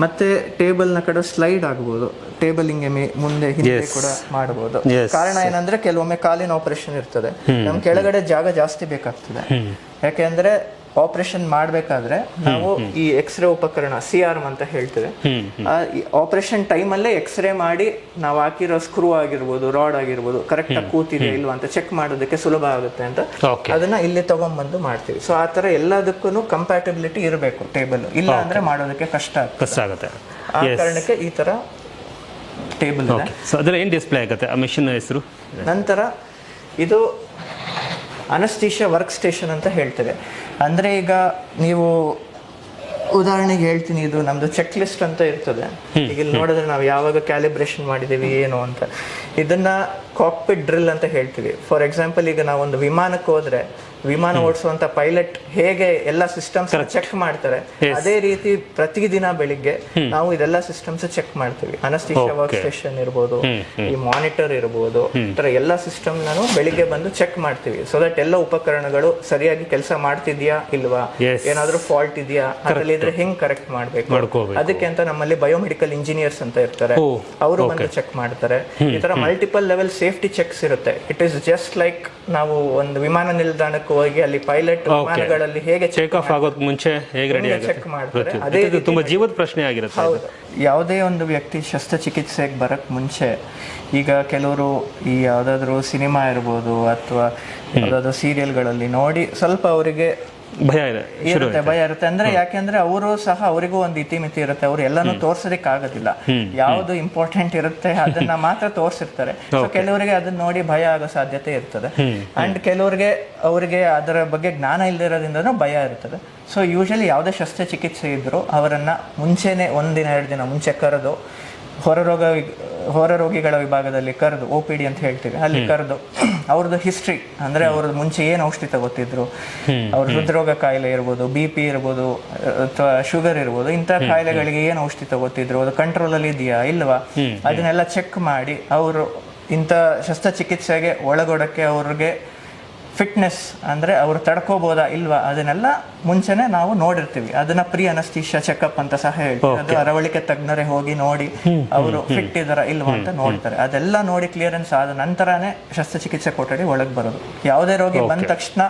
ಮತ್ತೆ ಟೇಬಲ್ ನ ಕಡೆ ಸ್ಲೈಡ್ ಆಗ್ಬೋದು, ಟೇಬಲ್ ಹಿಂಗೆ ಮುಂದೆ ಹಿಂದೆ ಕೂಡ ಮಾಡಬಹುದು. ಕಾರಣ ಏನಂದ್ರೆ ಕೆಲವೊಮ್ಮೆ ಕಾಲಿನ ಆಪರೇಷನ್ ಇರ್ತದೆ, ನಮ್ ಕೆಳಗಡೆ ಜಾಗ ಜಾಸ್ತಿ ಬೇಕಾಗ್ತದೆ. ಯಾಕೆಂದ್ರೆ ಆಪರೇಷನ್ ಮಾಡಬೇಕಾದ್ರೆ ನಾವು ಈ ಎಕ್ಸ್ರೇ ಉಪಕರಣ CRM ಅಂತ ಹೇಳ್ತೇವೆ, ಆಪರೇಷನ್ ಟೈಮಲ್ಲೇ ಎಕ್ಸ್ರೇ ಮಾಡಿ ನಾವು ಹಾಕಿರೋ ಸ್ಕ್ರೂ ಆಗಿರ್ಬೋದು, ರಾಡ್ ಆಗಿರ್ಬೋದು ಕರೆಕ್ಟ್ ಆಗಿ ಕೂತಿದೆ ಇಲ್ವಾ ಅಂತ ಚೆಕ್ ಮಾಡೋದಕ್ಕೆ ಸುಲಭ ಆಗುತ್ತೆ ಅಂತ ಅದನ್ನ ಇಲ್ಲಿ ತಗೊಂಡ್ಬಂದು ಮಾಡ್ತೀವಿ. ಸೊ ಆ ತರ ಎಲ್ಲದಕ್ಕೂ ಕಂಪ್ಯಾಟಿಬಿಲಿಟಿ ಇರಬೇಕು ಟೇಬಲ್, ಇಲ್ಲ ಅಂದ್ರೆ ಮಾಡೋದಕ್ಕೆ ಕಷ್ಟ ಆಗುತ್ತೆ. ಆ ಕಾರಣಕ್ಕೆ ಈ ತರ ಟೇಬಲ್ ಇದೆ. ಸೊ ಅದರ ಏನ್ ಡಿಸ್ಪ್ಲೇ ಆಗುತ್ತೆ ಆ ಮೆಷಿನ್ ಹೆಸರು? ನಂತರ ಇದು ಅನಸ್ತೀಶಿಯಾ ವರ್ಕ್ ಸ್ಟೇಷನ್ ಅಂತ ಹೇಳ್ತೇವೆ. ಅಂದರೆ ಈಗ ನೀವು ಉದಾಹರಣೆಗೆ ಹೇಳ್ತೀನಿ, ಇದು ನಮ್ಮದು ಚೆಕ್ ಲಿಸ್ಟ್ ಅಂತ ಇರ್ತದೆ. ಈಗ ಇಲ್ಲಿ ನೋಡಿದ್ರೆ ನಾವು ಯಾವಾಗ ಕ್ಯಾಲಿಬ್ರೇಷನ್ ಮಾಡಿದ್ದೀವಿ ಏನು ಅಂತ, ಇದನ್ನ ಕಾಕ್ಪಿಟ್ ಡ್ರಿಲ್ ಅಂತ ಹೇಳ್ತೀವಿ. ಫಾರ್ ಎಕ್ಸಾಂಪಲ್, ಈಗ ನಾವು ಒಂದು ವಿಮಾನಕ್ಕೆ ಹೋದ್ರೆ ವಿಮಾನ ಓಡಿಸುವಂತ ಪೈಲಟ್ ಹೇಗೆ ಎಲ್ಲ ಸಿಸ್ಟಮ್ಸ್ ಚೆಕ್ ಮಾಡ್ತಾರೆ, ಅದೇ ರೀತಿ ಪ್ರತಿದಿನ ಬೆಳಿಗ್ಗೆ ನಾವು ಇದೆಲ್ಲ ಸಿಸ್ಟಮ್ಸ್ ಚೆಕ್ ಮಾಡ್ತೀವಿ. ಅನಸ್ತೀಶಿಯಾ ವರ್ಕ್ ಸ್ಟೇಷನ್ ಇರ್ಬೋದು, ಈ ಮಾನಿಟರ್ ಇರ್ಬೋದು, ತರ ಎಲ್ಲ ಸಿಸ್ಟಮ್ ನಾನು ಬೆಳಿಗ್ಗೆ ಬಂದು ಚೆಕ್ ಮಾಡ್ತೀವಿ. ಸೊ ದಟ್ ಎಲ್ಲ ಉಪಕರಣಗಳು ಸರಿಯಾಗಿ ಕೆಲಸ ಮಾಡ್ತಿದ್ಯಾ ಇಲ್ವಾ, ಏನಾದ್ರೂ ಫಾಲ್ಟ್ ಇದೆಯಾ, ಅದ್ರಲ್ಲಿದ್ರೆ ಹೆಂಗ್ ಕರೆಕ್ಟ್ ಮಾಡ್ಬೇಕು. ಅದಕ್ಕೆ ಅಂತ ನಮ್ಮಲ್ಲಿ ಬಯೋಮೆಡಿಕಲ್ ಇಂಜಿನಿಯರ್ಸ್ ಅಂತ ಇರ್ತಾರೆ, ಅವರು ಬಂದು ಚೆಕ್ ಮಾಡ್ತಾರೆ. ಈ ತರ ಮಲ್ಟಿಪಲ್ ಲೆವೆಲ್ ಸೇಫ್ಟಿ ಚೆಕ್ಸ್ ಇರುತ್ತೆ. ಇಟ್ ಈಸ್ ಜಸ್ಟ್ ಲೈಕ್ ನಾವು ಒಂದು ವಿಮಾನ ನಿಲ್ದಾಣಕ್ಕೆ ಹೋಗಿ ಅಲ್ಲಿ ಪೈಲಟ್ ವಿಮಾನಗಳಲ್ಲಿ ಹೇಗೆ ಚೆಕ್ ಆಫ್ ಆಗೋಕ್ ಮುಂಚೆ ಹೇಗೆ ರೆಡಿ ಚೆಕ್ ಮಾಡ್ತಾರೆ, ಅದೇ ತುಂಬಾ ಜೀವದ ಪ್ರಶ್ನೆ ಆಗಿರುತ್ತೆ. ಹೌದು, ಯಾವುದೇ ಒಂದು ವ್ಯಕ್ತಿ ಶಸ್ತ್ರಚಿಕಿತ್ಸೆಗೆ ಬರಕ್ ಮುಂಚೆ ಈಗ ಕೆಲವರು ಈ ಯಾವ್ದಾದ್ರು ಸಿನಿಮಾ ಇರ್ಬೋದು ಅಥವಾ ಯಾವ್ದಾದ್ರು ಸೀರಿಯಲ್ಗಳಲ್ಲಿ ನೋಡಿ ಸ್ವಲ್ಪ ಅವರಿಗೆ ಭಯ ಇರುತ್ತೆ. ಅಂದ್ರೆ ಯಾಕೆಂದ್ರೆ ಅವರು ಸಹ ಅವರಿಗೂ ಒಂದು ಇತಿಮಿತಿ ಇರುತ್ತೆ, ಅವ್ರು ಎಲ್ಲಾನು ತೋರ್ಸೋದಕ್ಕೆ ಆಗೋದಿಲ್ಲ. ಯಾವ್ದು ಇಂಪಾರ್ಟೆಂಟ್ ಇರುತ್ತೆ ಅದನ್ನ ಮಾತ್ರ ತೋರ್ಸಿರ್ತಾರೆ. ಸೊ ಕೆಲವರಿಗೆ ಅದನ್ನ ನೋಡಿ ಭಯ ಆಗೋ ಸಾಧ್ಯತೆ ಇರ್ತದೆ. ಅಂಡ್ ಕೆಲವರಿಗೆ ಅವರಿಗೆ ಅದರ ಬಗ್ಗೆ ಜ್ಞಾನ ಇಲ್ದಿರೋದ್ರಿಂದನೂ ಭಯ ಇರ್ತದೆ. ಸೊ ಯೂಶಲಿ ಯಾವುದೇ ಶಸ್ತ್ರಚಿಕಿತ್ಸೆ ಇದ್ರು ಅವರನ್ನ ಮುಂಚೆನೆ 1 ದಿನ 2 ದಿನ ಮುಂಚೆ ಕರೆದು ಹೊರ ರೋಗಿಗಳ ವಿಭಾಗದಲ್ಲಿ ಕರೆದು OPD ಅಂತ ಹೇಳ್ತೀವಿ, ಅಲ್ಲಿ ಕರೆದು ಅವ್ರದ್ದು ಹಿಸ್ಟ್ರಿ ಅಂದ್ರೆ ಅವ್ರದ್ದು ಮುಂಚೆ ಏನು ಔಷಧಿ ತಗೋತಿದ್ರು, ಅವ್ರ ಹೃದ್ರೋಗ ಕಾಯಿಲೆ ಇರ್ಬೋದು, BP ಇರ್ಬೋದು ಅಥವಾ ಶುಗರ್ ಇರ್ಬೋದು, ಇಂಥ ಕಾಯಿಲೆಗಳಿಗೆ ಏನು ಔಷಧಿ ತಗೋತಿದ್ರು, ಅದು ಕಂಟ್ರೋಲ್ ಅಲ್ಲಿ ಇದೆಯಾ ಇಲ್ವಾ, ಅದನ್ನೆಲ್ಲ ಚೆಕ್ ಮಾಡಿ ಅವರು ಇಂಥ ಶಸ್ತ್ರಚಿಕಿತ್ಸೆಗೆ ಒಳಗೊಡಕ್ಕೆ ಅವ್ರಿಗೆ ಫಿಟ್ನೆಸ್ ಅಂದ್ರೆ ಅವ್ರು ತಡ್ಕೋಬೋದಾ ಇಲ್ವಾ ಅದನ್ನೆಲ್ಲ ಮುಂಚೆನೆ ನಾವು ನೋಡಿರ್ತೀವಿ. ಅದನ್ನ ಪ್ರೀ ಅನಸ್ತೀಶಿಯಾ ಚೆಕ್ಅಪ್ ಅಂತ ಸಹ ಹೇಳ್ತೀವಿ. ಅದು ಅರವಳಿಕೆ ತಜ್ಞರೇ ಹೋಗಿ ನೋಡಿ ಅವರು ಫಿಟ್ ಇದಾರ ಇಲ್ವಾ ಅಂತ ನೋಡ್ತಾರೆ. ಅದೆಲ್ಲ ನೋಡಿ ಕ್ಲಿಯರೆನ್ಸ್ ಆದ ನಂತರನೇ ಶಸ್ತ್ರಚಿಕಿತ್ಸೆ ಕೊಠಡಿ ಒಳಗೆ ಬರೋದು. ಯಾವುದೇ ರೋಗಿ ಬಂದ ತಕ್ಷಣ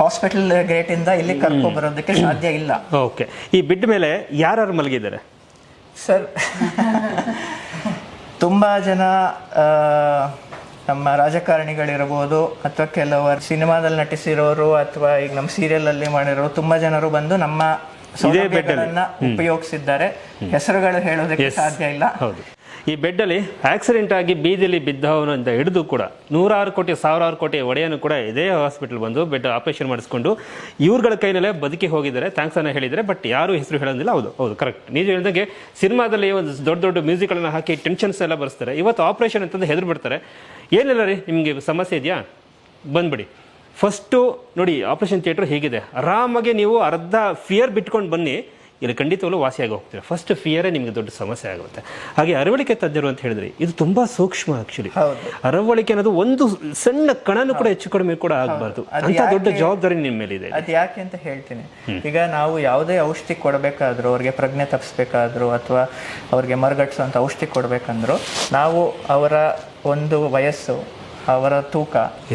ಹಾಸ್ಪಿಟಲ್ ಗೇಟ್ ಇಂದ ಇಲ್ಲಿ ಕರ್ಕೊಂಡ್ ಬರೋದಕ್ಕೆ ಸಾಧ್ಯ ಇಲ್ಲ. ಓಕೆ, ಈ ಬೆಡ್ ಮೇಲೆ ಯಾರು ಮಲಗಿದ್ದಾರೆ ಸರ್? ತುಂಬಾ ಜನ ನಮ್ಮ ರಾಜಕಾರಣಿಗಳಿರ್ಬೋದು ಅಥವಾ ಕೆಲವರು ಸಿನಿಮಾದಲ್ಲಿ ನಟಿಸಿರೋರು ಅಥವಾ ಈಗ ನಮ್ಮ ಸೀರಿಯಲ್ ಅಲ್ಲಿ ಮಾಡಿರೋರು ತುಂಬಾ ಜನರು ಬಂದು ನಮ್ಮ ಸೌಲಭ್ಯಗಳನ್ನ ಉಪಯೋಗಿಸಿದ್ದಾರೆ. ಹೆಸರುಗಳು ಹೇಳೋದಕ್ಕೆ ಸಾಧ್ಯ ಇಲ್ಲ. ಈ ಬೆಡ್ಡಲ್ಲಿ ಆಕ್ಸಿಡೆಂಟ್ ಆಗಿ ಬೀದಿಲಿ ಬಿದ್ದವನಿಂದ ಹಿಡಿದು ಕೂಡ 100 ಕೋಟಿ 1000 ಕೋಟಿ ಒಡೆಯನು ಕೂಡ ಇದೇ ಹಾಸ್ಪಿಟಲ್ ಬಂದು ಬೆಡ್ ಆಪರೇಷನ್ ಮಾಡಿಸ್ಕೊಂಡು ಇವ್ರಗಳ ಕೈನಲ್ಲೇ ಬದುಕಿ ಹೋಗಿದ್ದಾರೆ. ಥ್ಯಾಂಕ್ಸ್ ಅನ್ನ ಹೇಳಿದರೆ, ಬಟ್ ಯಾರು ಹೆಸರು ಹೇಳೋದಿಲ್ಲ. ಹೌದು ಕರೆಕ್ಟ್. ನೀವು ಹೇಳಿದಂಗೆ ಸಿನಿಮಾದಲ್ಲಿ ಒಂದು ದೊಡ್ಡ ಮ್ಯೂಸಿಕ್ಗಳನ್ನ ಹಾಕಿ ಟೆನ್ಷನ್ಸ್ ಎಲ್ಲ ಬರ್ಸ್ತಾರೆ. ಇವತ್ತು ಆಪರೇಷನ್ ಅಂತಂದು ಹೆದರು ಬಿಡ್ತಾರೆ. ಏನಿಲ್ಲ ರೀ, ನಿಮಗೆ ಸಮಸ್ಯೆ ಇದೆಯಾ ಬಂದ್ಬಿಡಿ. ಫಸ್ಟು ನೋಡಿ, ಆಪರೇಷನ್ ಥಿಯೇಟರ್ ಹೇಗಿದೆ, ಆರಾಮಾಗಿ ನೀವು ಅರ್ಧ ಫಿಯರ್ ಬಿಟ್ಕೊಂಡು ಬನ್ನಿ, ಇಲ್ಲಿ ಖಂಡಿತವಲ್ಲೂ ವಾಸಿಯಾಗಿ ಹೋಗ್ತೀರಾ. ಫಸ್ಟ್ ಫಿಯರೇ ನಿಮಗೆ ದೊಡ್ಡ ಸಮಸ್ಯೆ ಆಗುತ್ತೆ. ಹಾಗೆ ಅರವಳಿಕೆ ತಜ್ಞರು ಅಂತ ಹೇಳಿದ್ರಿ, ಇದು ತುಂಬಾ ಸೂಕ್ಷ್ಮ. ಆಕ್ಚುಲಿ ಅರವಳಿಕೆ ಅನ್ನೋದು ಒಂದು ಸಣ್ಣ ಕಣನು ಕೂಡ ಹೆಚ್ಚು ಕಡಿಮೆ ಕೂಡ ಆಗಬಾರ್ದು. ಅಂತ ದೊಡ್ಡ ಜವಾಬ್ದಾರಿ ನಿಮ್ಮ ಮೇಲೆ ಇದೆ. ಅದು ಯಾಕೆ ಅಂತ ಹೇಳ್ತೀನಿ. ಈಗ ನಾವು ಯಾವುದೇ ಔಷಧಿ ಕೊಡಬೇಕಾದ್ರೂ, ಅವ್ರಿಗೆ ಪ್ರಜ್ಞೆ ತಪ್ಪಿಸ್ಬೇಕಾದ್ರು ಅಥವಾ ಅವ್ರಿಗೆ ಮರಗಟ್ಸೋಂಥ ಔಷಧಿ ಕೊಡ್ಬೇಕಂದ್ರು ನಾವು ಅವರ ಒಂದು ವಯಸ್ಸು, ಅವರ ತೂಕ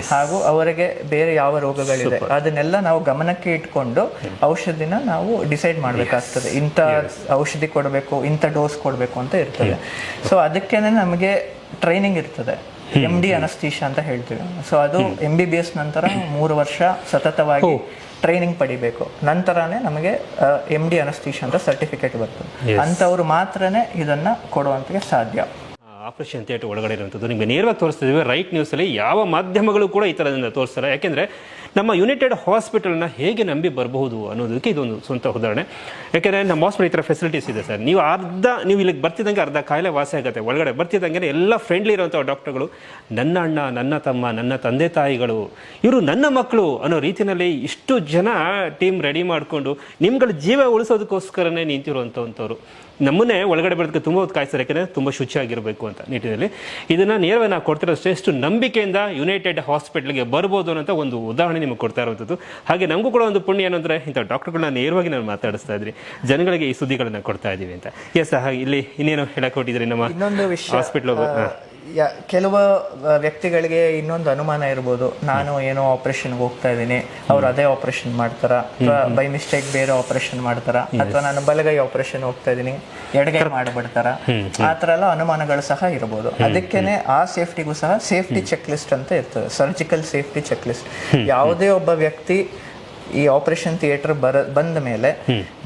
ಹಾಗೂ ಅವರಿಗೆ ಬೇರೆ ಯಾವ ರೋಗಗಳಿದೆ ಅದನ್ನೆಲ್ಲ ನಾವು ಗಮನಕ್ಕೆ ಇಟ್ಕೊಂಡು ಔಷಧಿನ ನಾವು ಡಿಸೈಡ್ ಮಾಡಬೇಕಾಗ್ತದೆ. ಇಂಥ ಔಷಧಿ ಕೊಡಬೇಕು, ಇಂಥ ಡೋಸ್ ಕೊಡಬೇಕು ಅಂತ ಇರ್ತದೆ. ಸೊ ಅದಕ್ಕೇನೆ ನಮಗೆ ಟ್ರೈನಿಂಗ್ ಇರ್ತದೆ. MD ಅನಸ್ತೀಶಿಯಾ ಅಂತ ಹೇಳ್ತೀವಿ. ಸೊ ಅದು MBBS ನಂತರ 3 ವರ್ಷ ಸತತವಾಗಿ ಟ್ರೈನಿಂಗ್ ಪಡಿಬೇಕು. ನಂತರನೇ ನಮಗೆ MD ಅನಸ್ತೀಶಿಯಾ ಅಂತ ಸರ್ಟಿಫಿಕೇಟ್ ಬರ್ತದೆ. ಅಂಥವ್ರು ಮಾತ್ರನೇ ಇದನ್ನ ಕೊಡುವಂತಕ್ಕೆ ಸಾಧ್ಯ. ಆಪರೇಷನ್ ಥಿಯೇಟರ್ ಒಳಗಡೆ ಇರುವಂಥದ್ದು ನಿಮಗೆ ನೇರವಾಗಿ ತೋರಿಸ್ತಿದ್ದೀವಿ. ರೈಟ್ ನ್ಯೂಸಲ್ಲಿ ಯಾವ ಮಾಧ್ಯಮಗಳು ಕೂಡ ಈ ಥರದಿಂದ ತೋರಿಸ್ತಾರೆ. ಯಾಕೆಂದರೆ ನಮ್ಮ ಯುನೈಟೆಡ್ ಹಾಸ್ಪಿಟಲ್ನ ಹೇಗೆ ನಂಬಿ ಬರಬಹುದು ಅನ್ನೋದಕ್ಕೆ ಇದೊಂದು ಸ್ವಂತ ಉದಾಹರಣೆ. ಯಾಕೆಂದರೆ ನಮ್ಮ ಹಾಸ್ಪಿಟಲ್ ಈ ಥರ ಫೆಸಿಲಿಟೀಸ್ ಇದೆ ಸರ್. ನೀವು ಇಲ್ಲಿಗೆ ಬರ್ತಿದ್ದಂಗೆ ಅರ್ಧ ಕಾಯಿಲೆ ವಾಸಿ ಆಗುತ್ತೆ. ಒಳಗಡೆ ಬರ್ತಿದ್ದಂಗೆ ಎಲ್ಲ ಫ್ರೆಂಡ್ಲಿ ಇರುವಂಥ ಡಾಕ್ಟರ್ಗಳು, ನನ್ನ ಅಣ್ಣ, ನನ್ನ ತಮ್ಮ, ನನ್ನ ತಂದೆ ತಾಯಿಗಳು, ಇವರು ನನ್ನ ಮಕ್ಕಳು ಅನ್ನೋ ರೀತಿಯಲ್ಲಿ ಇಷ್ಟು ಜನ ಟೀಮ್ ರೆಡಿ ಮಾಡಿಕೊಂಡು ನಿಮ್ಗಳ ಜೀವ ಉಳಿಸೋದಕ್ಕೋಸ್ಕರನೇ ನಿಂತಿರುವಂಥವ್ರು ನಮ್ಮನ್ನೇ ಒಳಗಡೆ ಬರೋದಕ್ಕೆ ತುಂಬ ಹೊತ್ತು ಕಾಯಿಸ್ತಾರೆ. ಯಾಕೆಂದರೆ ತುಂಬ ಶುಚಿಯಾಗಿರಬೇಕು ಅಂತ ನಿಟ್ಟಿನಲ್ಲಿ ಇದನ್ನು ನೇರವಾಗಿ ನಾವು ಕೊಡ್ತಿರೋಷ್ಟು ಎಷ್ಟು ನಂಬಿಕೆಯಿಂದ ಯುನೈಟೆಡ್ ಹಾಸ್ಪಿಟ್ಲಿಗೆ ಬರ್ಬೋದು ಅನ್ನೋಂಥ ಒಂದು ಉದಾಹರಣೆ ನಿಮಗೆ ಕೊಡ್ತಾ ಇರುವಂಥದ್ದು. ಹಾಗೆ ನಮಗೂ ಕೂಡ ಒಂದು ಪುಣ್ಯ ಏನಂದರೆ ಇಂಥ ಡಾಕ್ಟರ್ಗಳನ್ನ ನೇರವಾಗಿ ನಾವು ಮಾತಾಡಿಸ್ತಾ ಇದ್ರಿ, ಜನಗಳಿಗೆ ಈ ಸುದ್ದಿಗಳನ್ನ ಕೊಡ್ತಾ ಇದ್ದೀವಿ ಅಂತ. ಎಸ್, ಹಾಗೆ ಇಲ್ಲಿ ಇನ್ನೇನು ಹೇಳಕ್ಕೆ ಹೊಟ್ಟಿದ್ರಿ ನಮ್ಮ ಇನ್ನೊಂದು ವಿಷಯ, ಹಾಸ್ಪಿಟ್ಲ್ ಕೆಲವು ವ್ಯಕ್ತಿಗಳಿಗೆ ಇನ್ನೊಂದು ಅನುಮಾನ ಇರ್ಬೋದು, ನಾನು ಏನೋ ಆಪರೇಷನ್ಗೆ ಹೋಗ್ತಾ ಇದ್ದೀನಿ, ಅವ್ರು ಅದೇ ಆಪರೇಷನ್ ಮಾಡ್ತಾರ, ಅಥವಾ ಬೈ ಮಿಸ್ಟೇಕ್ ಬೇರೆ ಆಪರೇಷನ್ ಮಾಡ್ತಾರ, ಅಥವಾ ನಾನು ಬಲಗೈ ಆಪರೇಷನ್ ಹೋಗ್ತಾ ಇದ್ದೀನಿ ಎಡಗೈ ಮಾಡಿಬಿಡ್ತಾರ, ಆ ಥರ ಎಲ್ಲ ಅನುಮಾನಗಳು ಸಹ ಇರ್ಬೋದು. ಅದಕ್ಕೇನೆ ಆ ಸೇಫ್ಟಿಗೂ ಸಹ ಸೇಫ್ಟಿ ಚೆಕ್ ಲಿಸ್ಟ್ ಅಂತ ಇರ್ತದೆ, ಸರ್ಜಿಕಲ್ ಸೇಫ್ಟಿ ಚೆಕ್ ಲಿಸ್ಟ್. ಯಾವುದೇ ಒಬ್ಬ ವ್ಯಕ್ತಿ ಈ ಆಪರೇಷನ್ ಥಿಯೇಟರ್ ಬಂದ ಮೇಲೆ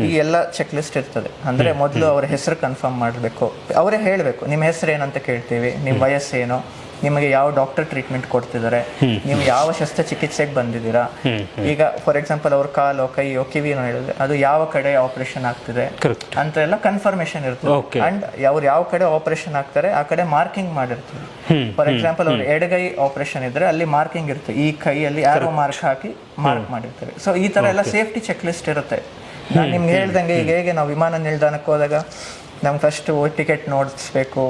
ಈ ಎಲ್ಲ ಚೆಕ್ ಲಿಸ್ಟ್ ಇರ್ತದೆ. ಅಂದ್ರೆ ಮೊದಲು ಅವ್ರ ಹೆಸರು ಕನ್ಫರ್ಮ್ ಮಾಡಬೇಕು, ಅವರೇ ಹೇಳಬೇಕು ನಿಮ್ಮ ಹೆಸರು ಏನಂತ ಕೇಳ್ತೀವಿ, ನಿಮ್ಮ ವಯಸ್ಸೇನು, ನಿಮಗೆ ಯಾವ ಡಾಕ್ಟರ್ ಟ್ರೀಟ್ಮೆಂಟ್ ಕೊಡ್ತಿದ್ದಾರೆ, ನೀವು ಯಾವ ಶಸ್ತ್ರಚಿಕಿತ್ಸೆಗೆ ಬಂದಿದ್ದೀರಾ. ಈಗ ಫಾರ್ ಎಕ್ಸಾಂಪಲ್ ಅವ್ರ ಕಾಲೋ ಕೈಯೋ ಕಿವಿನೋ ಹೇಳಿದ್ರೆ ಅದು ಯಾವ ಕಡೆ ಆಪರೇಷನ್ ಆಗ್ತಿದೆ ಅಂತ ಎಲ್ಲ ಕನ್ಫರ್ಮೇಶನ್ ಇರ್ತದೆ. ಅಂಡ್ ಅವ್ರು ಯಾವ ಕಡೆ ಆಪರೇಷನ್ ಆಗ್ತಾರೆ ಆ ಕಡೆ ಮಾರ್ಕಿಂಗ್ ಮಾಡಿರ್ತೀವಿ. ಫಾರ್ ಎಕ್ಸಾಂಪಲ್ ಅವ್ರು ಎಡಗೈ ಆಪರೇಷನ್ ಇದ್ರೆ ಅಲ್ಲಿ ಮಾರ್ಕಿಂಗ್ ಇರುತ್ತೆ, ಈ ಕೈಯಲ್ಲಿ ಆರೋ ಮಾರ್ಕ್ ಹಾಕಿ ಮಾರ್ಕ್ ಮಾಡಿರ್ತಾರೆ. ಸೊ ಈ ತರ ಎಲ್ಲ ಸೇಫ್ಟಿ ಚೆಕ್ ಲಿಸ್ಟ್ ಇರುತ್ತೆ. ನಾನು ನಿಮ್ಗೆ ಹೇಳ್ದಂಗೆ ಈಗ ಹೇಗೆ ನಾವು ವಿಮಾನ ನಿಲ್ದಾಣಕ್ಕೆ ಹೋದಾಗ ನಮ್ಗೆ ಫಸ್ಟ್ ಟಿಕೆಟ್ ನೋಡಿಸ್ಬೇಕು,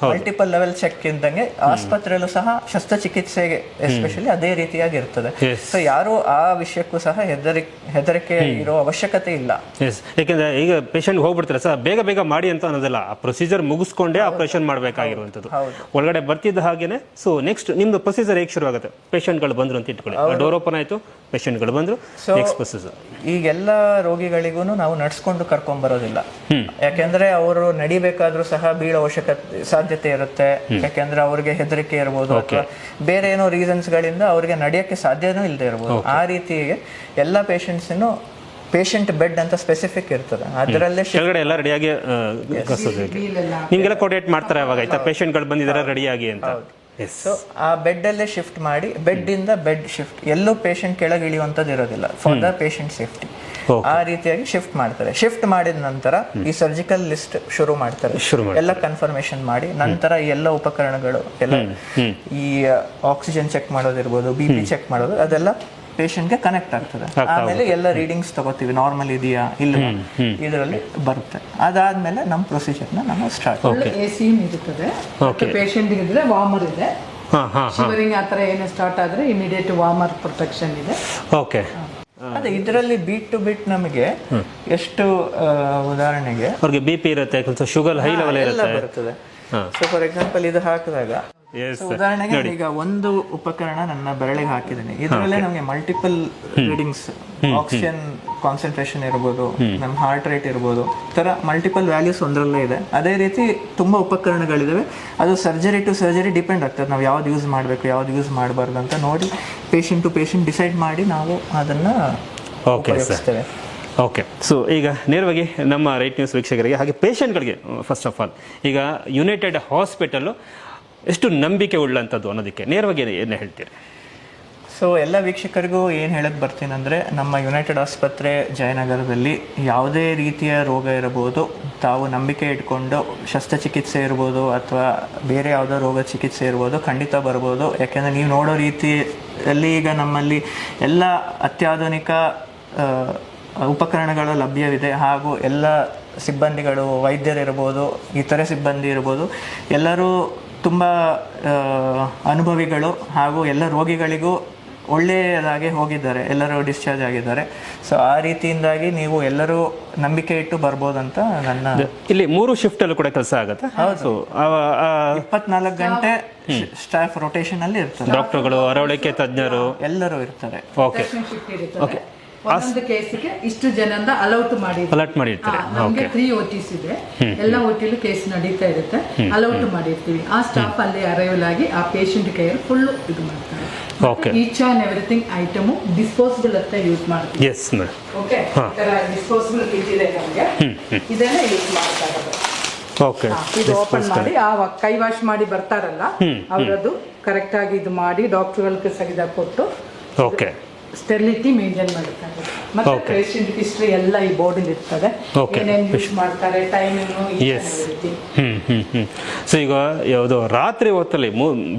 ಮಲ್ಟಿಪಲ್ ಲೆವೆಲ್ ಚೆಕ್ ಇದ್ದಂಗೆ ಆಸ್ಪತ್ರೆಯಲ್ಲೂ ಸಹ ಶಸ್ತ್ರಚಿಕಿತ್ಸೆಗೆ ಎಸ್ಪೆಷಲಿ ಅದೇ ರೀತಿಯಾಗಿ ಇರ್ತದೆ. ಸೊ ಯಾರು ಆ ವಿಷಯಕ್ಕೂ ಸಹ ಹೆದರಿಕೆ ಇರೋ ಅವಶ್ಯಕತೆ ಇಲ್ಲ. ಯಾಕೆಂದ್ರೆ ಈಗ ಪೇಷಂಟ್ ಹೋಗ್ಬಿಡ್ತಾರೆ ಸರ್, ಬೇಗ ಬೇಗ ಮಾಡಿ ಅಂತ ಅನ್ನೋದಿಲ್ಲ, ಆ ಪ್ರೊಸೀಜರ್ ಮುಗಿಸ್ಕೊಂಡೇ ಆಪರೇಷನ್ ಮಾಡಬೇಕಾಗಿರುವಂಥದ್ದು. ಒಳಗಡೆ ಬರ್ತಿದ್ದ ಹಾಗೇನೆ ಸೊ ನೆಕ್ಸ್ಟ್ ನಿಮ್ದು ಪ್ರೊಸೀಜರ್ ಹೇಗೆ ಶುರು ಆಗುತ್ತೆ, ಪೇಷಂಟ್ಗಳು ಬಂದ್ರು ಅಂತ ಇಟ್ಕೊಳ್ಳಿ, ಡೋರ್ ಓಪನ್ ಆಯ್ತು, ಪೇಷಂಟ್ಗಳು ಬಂದ್ರು, ನೆಕ್ಸ್ಟ್ ಪ್ರೊಸೀಜರ್. ಈಗೆಲ್ಲ ರೋಗಿಗಳಿಗೂ ನಾವು ನಡ್ಸ್ಕೊಂಡು ಕರ್ಕೊಂಡ್ ಬರೋದಿಲ್ಲ, ಯಾಕೆಂದ್ರೆ ಅವರು ನಡಿಬೇಕಾದ್ರೂ ಸಹ ಬೀಳೋ ಸಾಧ್ಯತೆ ಇರುತ್ತೆ. ಯಾಕೆಂದ್ರೆ ಅವ್ರಿಗೆ ಹೆದರಿಕೆ ಇರ್ಬೋದು, ಅಥವಾ ಬೇರೆ ಏನೋ ರೀಸನ್ಸ್ ಗಳಿಂದ ಅವ್ರಿಗೆ ನಡೆಯಕ್ಕೆ ಸಾಧ್ಯನೂ ಇಲ್ಲದೆ ಇರ್ಬೋದು. ಆ ರೀತಿಗೆ ಎಲ್ಲ ಪೇಷಂಟ್ ಬೆಡ್ ಅಂತ ಸ್ಪೆಸಿಫಿಕ್ ಇರ್ತದೆ, ಅದರಲ್ಲೇ ಕೆಳಗಡೆ ಎಲ್ಲ ರೆಡಿಯಾಗಿ ನಿಮ್ಗೆಲ್ಲ ಕೋರ್ಡಿನೇಟ್ ಮಾಡ್ತಾರೆ ಅವಾಗ, ಆಯ್ತಾ ಪೇಷಂಟ್ಗಳು ಬಂದಿದ್ದಾರೆ ರೆಡಿಯಾಗಿ ಅಂತ. ಸೊ ಆ ಬೆಡ್ ಅಲ್ಲೇ ಶಿಫ್ಟ್ ಮಾಡಿ, ಬೆಡ್ ಇಂದ ಬೆಡ್ ಶಿಫ್ಟ್, ಎಲ್ಲೂ ಪೇಷಂಟ್ ಕೆಳಗೆ ಇಳಿಯುವಂಥದ್ದು ಇರೋದಿಲ್ಲ ಫಾರ್ ದ ಪೇಷಂಟ್ ಸೇಫ್ಟಿ. ಆ ರೀತಿಯಾಗಿ ಶಿಫ್ಟ್ ಮಾಡ್ತಾರೆ. ಶಿಫ್ಟ್ ಮಾಡಿದ ನಂತರ ಈ ಸರ್ಜಿಕಲ್ ಲಿಸ್ಟ್ ಶುರು ಮಾಡ್ತಾರೆ, ಎಲ್ಲ ಕನ್ಫರ್ಮೇಶನ್ ಮಾಡಿ ನಂತರ ಈ ಎಲ್ಲ ಉಪಕರಣಗಳು ಎಲ್ಲ ಈ ಆಕ್ಸಿಜನ್ ಚೆಕ್ ಮಾಡೋದಿರ್ಬೋದು, BP ಚೆಕ್ ಮಾಡೋದು, ಅದೆಲ್ಲ ಪೇಷಂಟ್ಗೆ ಕನೆಕ್ಟ್ ಆಗ್ತದೆ. ಆಮೇಲೆ ಎಲ್ಲ ರೀಡಿಂಗ್ಸ್ ತಗೋತೀವಿ, ನಾರ್ಮಲ್ ಇದೆಯಾ ಇಲ್ಲ ಇದರಲ್ಲಿ ಬರುತ್ತೆ. ಅದಾದ್ಮೇಲೆ ನಮ್ಮ ಪ್ರೊಸೀಜರ್ನ ನಾವು ಸ್ಟಾರ್ಟ್. AC ಇರುತ್ತದೆ, ಪೇಷಂಟ್ ಇದ್ರೆ ವಾರ್ಮರ್ ಇದೆ, ಶಿವರಿಂಗ್ ಆ ಥರ ಏನು ಸ್ಟಾರ್ಟ್ ಆದರೆ ಇಮಿಡಿಯೇಟ್ ವಾರ್ಮರ್ ಪ್ರೊಟೆಕ್ಷನ್ ಇದೆ. ಓಕೆ, ಅದೇ ಇದರಲ್ಲಿ ಬೀಟ್ ಟು ಬೀಟ್ ನಮಗೆ ಎಷ್ಟು ಉದಾಹರಣೆಗೆ ಅವ್ರಿಗೆ BP ಇರುತ್ತೆ, ಸ್ವಲ್ಪ ಶುಗರ್ ಹೈ ಲೆವೆಲ್ ಇರುತ್ತೆ, ಬರ್ತದೆ. ಸೊ ಫಾರ್ ಎಕ್ಸಾಂಪಲ್ ಇದು ಹಾಕಿದಾಗ ಉದಾಹರಣೆಗೆ ಈಗ ಒಂದು ಉಪಕರಣ ನನ್ನ ಬೆರಳಿಗೆ ಹಾಕಿದ್ದೀನಿ, ಇದರಲ್ಲೇ ನಮಗೆ ಮಲ್ಟಿಪಲ್ ರೀಡಿಂಗ್ಸ್, ಆಕ್ಸಿಜನ್ ಕಾನ್ಸಂಟ್ರೇಷನ್ ಇರ್ಬೋದು, ನಮ್ಮ ಹಾರ್ಟ್ ರೇಟ್ ಇರ್ಬೋದು, ತರ ಮಲ್ಟಿಪಲ್ ವ್ಯಾಲ್ಯೂಸ್ ಒಂದರಲ್ಲೇ ಇದೆ. ಅದೇ ರೀತಿ ತುಂಬಾ ಉಪಕರಣಗಳಿದಾವೆ, ಅದು ಸರ್ಜರಿ ಟು ಸರ್ಜರಿ ಡಿಪೆಂಡ್ ಆಗ್ತದೆ. ನಾವು ಯಾವ್ದು ಯೂಸ್ ಮಾಡಬೇಕು ಯಾವ್ದು ಯೂಸ್ ಮಾಡಬಾರ್ದು ಅಂತ ನೋಡಿ ಪೇಷಂಟ್ ಟು ಪೇಷಂಟ್ ಡಿಸೈಡ್ ಮಾಡಿ ನಾವು ಅದನ್ನ ಉಪಯೋಗಿಸ್ತೇವೆ. ಓಕೆ, ಸೊ ಈಗ ನೇರವಾಗಿ ನಮ್ಮ ರೈಟ್ ನ್ಯೂಸ್ ವೀಕ್ಷಕರಿಗೆ ಹಾಗೆ ಪೇಷಂಟ್ಗಳಿಗೆ ಫಸ್ಟ್ ಆಫ್ ಆಲ್ ಈಗ ಯುನೈಟೆಡ್ ಹಾಸ್ಪಿಟಲ್ ಎಷ್ಟು ನಂಬಿಕೆ ಉಳ್ಳಂಥದ್ದು ಅನ್ನೋದಕ್ಕೆ ನೇರವಾಗಿ ಏನು ಹೇಳ್ತೀರಿ? ಸೊ ಎಲ್ಲ ವೀಕ್ಷಕರಿಗೂ ಏನು ಹೇಳಕ್ಕೆ ಬರ್ತೀನಂದರೆ, ನಮ್ಮ ಯುನೈಟೆಡ್ ಆಸ್ಪತ್ರೆ ಜಯನಗರದಲ್ಲಿ ಯಾವುದೇ ರೀತಿಯ ರೋಗ ಇರಬಹುದು, ತಾವು ನಂಬಿಕೆ ಇಟ್ಕೊಂಡು ಶಸ್ತ್ರಚಿಕಿತ್ಸೆ ಇರ್ಬೋದು ಅಥವಾ ಬೇರೆ ಯಾವುದೋ ರೋಗ ಚಿಕಿತ್ಸೆ ಇರ್ಬೋದು, ಖಂಡಿತ ಬರ್ಬೋದು. ಯಾಕೆಂದರೆ ನೀವು ನೋಡೋ ರೀತಿಯಲ್ಲಿ ಈಗ ನಮ್ಮಲ್ಲಿ ಎಲ್ಲ ಅತ್ಯಾಧುನಿಕ ಉಪಕರಣಗಳು ಲಭ್ಯವಿದೆ, ಹಾಗೂ ಎಲ್ಲ ಸಿಬ್ಬಂದಿಗಳು, ವೈದ್ಯರಿರ್ಬೋದು, ಇತರೆ ಸಿಬ್ಬಂದಿ ಇರ್ಬೋದು, ಎಲ್ಲರೂ ತುಂಬ ಅನುಭವಿಗಳು, ಹಾಗೂ ಎಲ್ಲ ರೋಗಿಗಳಿಗೂ ಒಳ್ಳೆಯದಾಗಿ ಹೋಗಿದ್ದಾರೆ, ಎಲ್ಲರೂ ಡಿಸ್ಚಾರ್ಜ್ ಆಗಿದ್ದಾರೆ. ಸೊ ಆ ರೀತಿಯಿಂದಾಗಿ ನೀವು ಎಲ್ಲರೂ ನಂಬಿಕೆ ಇಟ್ಟು ಬರ್ಬೋದಂತ ನನ್ನ. ಇಲ್ಲಿ 3 ಶಿಫ್ಟ್ ಅಲ್ಲೂ ಕೂಡ ಕೆಲಸ ಆಗುತ್ತೆ. ಹೌದು, 24 ಗಂಟೆ ಸ್ಟಾಫ್ ರೊಟೇಷನ್ ಅಲ್ಲಿ ಇರ್ತಾರೆ, ಡಾಕ್ಟರ್ಗಳು, ಅರವಳಿಕೆ ತಜ್ಞರು ಎಲ್ಲರೂ ಇರ್ತಾರೆ. ಓಕೆ ಓಕೆ, ಒಂದೊಂದು ಕೇಸಿಗೆ ಇಷ್ಟು ಜನಂದ ಅಲೌಟ್ ಮಾಡಿರ್ತಾರೆ. ನಮಗೆ 3 OTs ಇದೆ, ಎಲ್ಲ OTಲೂ ಕೇಸ್ ನಡೀತಾ ಇರುತ್ತೆ, ಅಲೌಟ್ ಮಾಡಿರ್ತೀವಿ. ಆ ಸ್ಟಾಫ್ ಅಲ್ಲಿ ಅರೈವಲ್ ಆಗಿ ಆ ಪೇಷಂಟ್ ಕೇರ್ ಫುಲ್ ಇದು ಮಾಡ್ತಾರೆ. Each and everything item disposable ಅಂತ ಯೂಸ್ ಮಾಡ್ತೀವಿ. ಓಕೆ, ಡಿಸ್ಪೋಸಬಲ್ ಕಿಟ್ ಇದೆ ನಮಗೆ, ಇದನ್ನೇ ಯೂಸ್ ಮಾಡ್ತಾ ಇರೋದು. ಇದು ಓಪನ್ ಮಾಡಿ ಆ ಕೈ ವಾಶ್ ಮಾಡಿ ಬರ್ತಾರಲ್ಲ ಅವರದ್ದು ಕರೆಕ್ಟಾಗಿ ಇದು ಮಾಡಿ ಡಾಕ್ಟರ್ಗಳಿಗೆ ಸಹಿತ ಕೊಟ್ಟು ಓಕೆ ಸ್ಟೆರಿಲಿಟಿ ಮೇಂಟೈನ್ ಮಾಡ್ತಾರೆ. ಮತ್ತೆ Okay. ಪೇಷಂಟ್ ಹಿಸ್ಟ್ರಿ ಎಲ್ಲ ಈ ಬೋರ್ಡಲ್ಲಿ ಇರ್ತದೆ. Okay. ಏನೇನು ಯೂಸ್ ಮಾಡ್ತಾರೆ, ಟೈಮಿಂಗು, ಎಸ್ ಸೊ ಈಗ ಯಾವುದು ರಾತ್ರಿ ಹೊತ್ತಲ್ಲಿ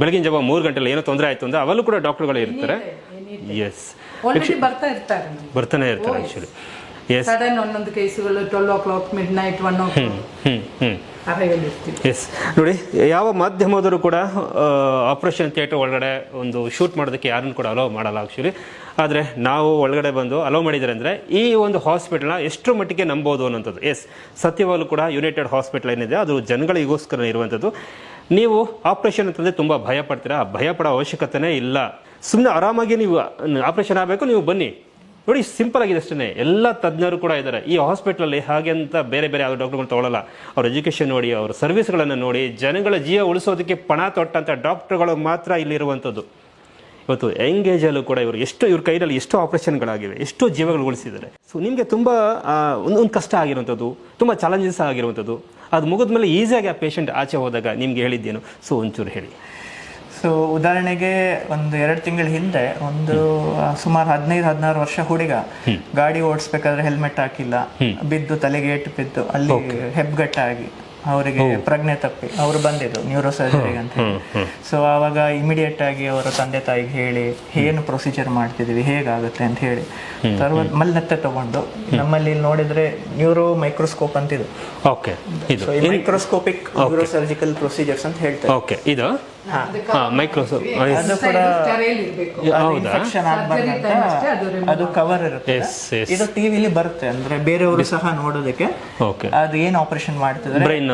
ಬೆಳಗಿನ ಜಾವ 3 ಗಂಟೆಲಿ ಏನೋ ತೊಂದರೆ ಆಯಿತು ಅಂದರೆ ಅವಲ್ಲೂ ಕೂಡ ಡಾಕ್ಟರ್ಗಳು ಇರ್ತಾರೆ. ಎಸ್ ಆಲ್ರೆಡಿ ಬರ್ತಾ ಇರ್ತಾರೆ. ಬರ್ತಾನೆ ಇರ್ತಾರೆ ಆ್ಯಕ್ಚುಲಿ. ಎಸ್ ಸಡನ್ ಒಂದೊಂದು ಕೇಸುಗಳು 12 o'clock, midnight, 1 o'clock ಅರೈವಲ್ ಇರ್ತೀವಿ. ಎಸ್ ನೋಡಿ, ಯಾವ ಮಾಧ್ಯಮದವರು ಕೂಡ ಆಪರೇಷನ್ ಥಿಯೇಟರ್ ಒಳಗಡೆ ಒಂದು ಶೂಟ್ ಮಾಡೋದಕ್ಕೆ ಯಾರನ್ನು ಕೂಡ ಅಲೋ ಮಾಡಲ್ಲ ಆ್ಯಕ್ಚುಲಿ. ಆದರೆ ನಾವು ಒಳಗಡೆ ಬಂದು ಅಲೋ ಮಾಡಿದ್ದಾರೆ ಅಂದರೆ ಈ ಒಂದು ಹಾಸ್ಪಿಟಲ್ನ ಎಷ್ಟರ ಮಟ್ಟಿಗೆ ನಂಬೋದು ಅನ್ನೋಂಥದ್ದು. ಎಸ್, ಸತ್ಯವಾಗಲೂ ಕೂಡ ಯುನೈಟೆಡ್ ಹಾಸ್ಪಿಟಲ್ ಏನಿದೆ ಅದು ಜನಗಳಿಗೋಸ್ಕರ ಇರುವಂಥದ್ದು. ನೀವು ಆಪರೇಷನ್ ಅಂತಂದರೆ ತುಂಬ ಭಯ ಪಡ್ತೀರಾ, ಭಯ ಪಡೋ ಅವಶ್ಯಕತೆನೇ ಇಲ್ಲ. ಸುಮ್ಮನೆ ಆರಾಮಾಗಿ ನೀವು ಆಪರೇಷನ್ ಆಗಬೇಕು, ನೀವು ಬನ್ನಿ. ನೋಡಿ, ಸಿಂಪಲ್ ಆಗಿದೆ ಅಷ್ಟೇ. ಎಲ್ಲ ತಜ್ಞರು ಕೂಡ ಇದ್ದಾರೆ ಈ ಹಾಸ್ಪಿಟ್ಲಲ್ಲಿ. ಹಾಗೆ ಅಂತ ಬೇರೆ ಬೇರೆ ಯಾವ ಡಾಕ್ಟರ್ಗಳು ತೊಗೊಳ್ಳಲ್ಲ. ಅವ್ರ ಎಜುಕೇಷನ್ ನೋಡಿ, ಅವ್ರ ಸರ್ವಿಸ್ಗಳನ್ನು ನೋಡಿ, ಜನಗಳ ಜೀವ ಉಳಿಸೋದಕ್ಕೆ ಪಣ ತೊಟ್ಟಂಥ ಡಾಕ್ಟರ್ಗಳು ಮಾತ್ರ ಇಲ್ಲಿರುವಂಥದ್ದು. ಇವತ್ತು ಯಂಗ್ ಏಜಲ್ಲೂ ಕೂಡ ಇವ್ರ ಕೈಯಲ್ಲಿ ಎಷ್ಟೋ ಆಪರೇಷನ್ಗಳಾಗಿವೆ, ಎಷ್ಟೋ ಜೀವಗಳು ಉಳಿಸಿದ್ದಾರೆ. ಸೊ ನಿಮಗೆ ತುಂಬ ಒಂದು ಕಷ್ಟ ಆಗಿರುವಂಥದ್ದು, ತುಂಬ ಚಾಲೆಂಜಸ್ ಆಗಿರುವಂಥದ್ದು, ಅದು ಮುಗಿದ್ಮೇಲೆ ಈಸಿಯಾಗಿ ಆ ಪೇಷಂಟ್ ಆಚೆ ಹೋದಾಗ ನಿಮ್ಗೆ ಹೇಳಿದ್ದೇನು? ಸೊ ಒಂಚೂರು ಹೇಳಿ. ಸೊ ಉದಾಹರಣೆಗೆ ಒಂದು 2 ತಿಂಗಳ ಹಿಂದೆ ಸುಮಾರು 15-16 ವರ್ಷ ಹುಡುಗ ಗಾಡಿ ಓಡಿಸ್ಬೇಕಾದ್ರೆ ಹೆಲ್ಮೆಟ್ ಹಾಕಿಲ್ಲ, ಬಿದ್ದು ತಲೆಗೆ ಏಟು ಬಿದ್ದು ಅಲ್ಲಿ ಹೆಬ್ಬಗಟ್ಟಾಗಿ ಅವರಿಗೆ ಪ್ರಜ್ಞೆ ತಪ್ಪಿ ಅವರು ಬಂದಿದ್ರು ನ್ಯೂರೋ ಸರ್ಜರಿಗೆ ಅಂತ ಹೇಳಿ. ಸೊ ಆವಾಗ ಇಮಿಡಿಯೇಟ್ ಆಗಿ ಅವರ ತಂದೆ ತಾಯಿಗೆ ಹೇಳಿ ಏನು ಪ್ರೊಸೀಜರ್ ಮಾಡ್ತಿದೀವಿ, ಹೇಗಾಗುತ್ತೆ ಅಂತ ಹೇಳಿ ಮಲ್ಲತ್ತೆ ತಗೊಂಡು ನಮ್ಮಲ್ಲಿ ನೋಡಿದ್ರೆ ನ್ಯೂರೋ ಮೈಕ್ರೋಸ್ಕೋಪ್ ಅಂತಿದೆ. ಓಕೆ, ಇದು ಮೈಕ್ರೋಸ್ಕೋಪಿಕ್ ನ್ಯೂರೋ ಸರ್ಜಿಕಲ್ ಪ್ರೊಸೀಜರ್ಸ್ ಅಂತ ಹೇಳ್ತಾರೆ. ಓಕೆ, ಇದು ಮೈಕ್ರೋಸ್ಕೋಪ್ ಅದು ಕೂಡ ಹೌದಾ? ಅದು ಕವರ್ ಇರುತ್ತೆ. ಇದು ಟಿವಿಲಿ ಬರುತ್ತೆ, ಅಂದ್ರೆ ಬೇರೆಯವರು ಸಹ ನೋಡೋದಕ್ಕೆ. ಅದು ಏನು ಆಪರೇಷನ್ ಮಾಡ್ತಿದ್ದಾರೆ, ಬ್ರೈನ್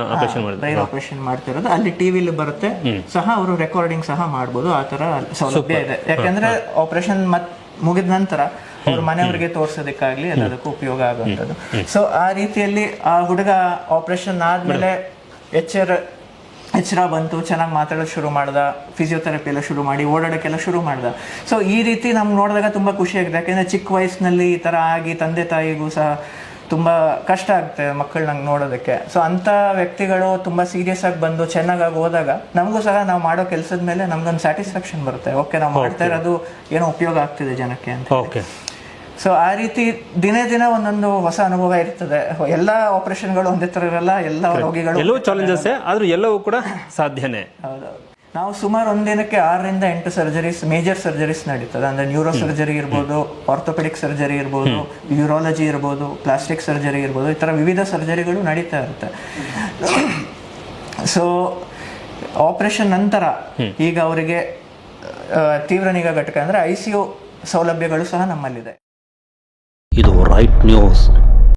ಆಪರೇಷನ್ ಮಾಡ್ತಿರೋದು ಅಲ್ಲಿ ಟಿವಿಲಿ ಬರುತ್ತೆ ಸಹ. ಅವರು ರೆಕಾರ್ಡಿಂಗ್ ಸಹ ಮಾಡ್ಬೋದು, ಆ ತರ ಸೌಲಭ್ಯ ಇದೆ. ಯಾಕಂದ್ರೆ ಆಪರೇಷನ್ ಮುಗಿದ ನಂತರ ಅವ್ರ ಮನೆಯವರಿಗೆ ತೋರ್ಸೋದಕ್ಕಾಗ್ಲಿ ಎಲ್ಲದಕ್ಕೂ ಉಪಯೋಗ ಆಗುವಂಥದ್ದು. ಸೊ ಆ ರೀತಿಯಲ್ಲಿ ಆ ಹುಡುಗ ಆಪರೇಷನ್ ಆದ್ಮೇಲೆ ಎಚ್ಚರ ಬಂತು, ಚೆನ್ನಾಗಿ ಮಾತಾಡೋದು ಶುರು ಮಾಡ್ದ, ಫಿಸಿಯೋಥೆರಪಿ ಎಲ್ಲ ಶುರು ಮಾಡಿ ಓಡಾಡೋಕ್ಕೆಲ್ಲ ಶುರು ಮಾಡ್ದ. ಸೊ ಈ ರೀತಿ ನಮ್ಗೆ ನೋಡಿದಾಗ ತುಂಬ ಖುಷಿ ಆಗಿದೆ. ಯಾಕೆಂದರೆ ಚಿಕ್ಕ ವಯಸ್ಸಿನಲ್ಲಿ ಈ ಥರ ಆಗಿ ತಂದೆ ತಾಯಿಗೂ ಸಹ ತುಂಬ ಕಷ್ಟ ಆಗುತ್ತೆ ಮಕ್ಕಳನ್ನ ನೋಡೋದಕ್ಕೆ. ಸೊ ಅಂಥ ವ್ಯಕ್ತಿಗಳು ತುಂಬ ಸೀರಿಯಸ್ ಆಗಿ ಬಂದು ಚೆನ್ನಾಗಿ ಹೋದಾಗ ನಮಗೂ ಸಹ ನಾವು ಮಾಡೋ ಕೆಲಸದ ಮೇಲೆ ನಮ್ಗೊಂದು ಸ್ಯಾಟಿಸ್ಫ್ಯಾಕ್ಷನ್ ಬರುತ್ತೆ. ಓಕೆ, ನಾವು ಮಾಡ್ತಾ ಇರೋದು ಏನೋ ಉಪಯೋಗ ಆಗ್ತಿದೆ ಜನಕ್ಕೆ ಅಂತ. ಓಕೆ. ಸೊ ಆ ರೀತಿ ದಿನೇ ದಿನ ಒಂದೊಂದು ಹೊಸ ಅನುಭವ ಇರ್ತದೆ. ಎಲ್ಲ ಆಪರೇಷನ್ಗಳು ಒಂದೇ ಥರ ಇರಲ್ಲ, ಎಲ್ಲ ರೋಗಿಗಳು ಎಲ್ಲವೂ ಚಾಲೆಂಜಸ್, ಆದ್ರೂ ಎಲ್ಲವೂ ಕೂಡ ಸಾಧ್ಯನೇ. ಹೌದೌದು. ನಾವು ಸುಮಾರು ಒಂದಿನಕ್ಕೆ 6ರಿಂದ 8 ಸರ್ಜರೀಸ್, ಮೇಜರ್ ಸರ್ಜರೀಸ್ ನಡೀತದೆ. ಅಂದರೆ ನ್ಯೂರೋ ಸರ್ಜರಿ ಇರ್ಬೋದು, ಆರ್ಥೋಪೆಡಿಕ್ ಸರ್ಜರಿ ಇರ್ಬೋದು, ಯೂರಾಲಜಿ ಇರ್ಬೋದು, ಪ್ಲಾಸ್ಟಿಕ್ ಸರ್ಜರಿ ಇರ್ಬೋದು, ಈ ಥರ ವಿವಿಧ ಸರ್ಜರಿಗಳು ನಡೀತಾ ಇರುತ್ತೆ. ಸೊ ಆಪರೇಷನ್ ನಂತರ ಈಗ ಅವರಿಗೆ ತೀವ್ರ ನಿಗಾ ಘಟಕ ಅಂದರೆ ICU ಸೌಲಭ್ಯಗಳು ಸಹ ನಮ್ಮಲ್ಲಿದೆ. ಇದು ರೈಟ್ ನ್ಯೂಸ್.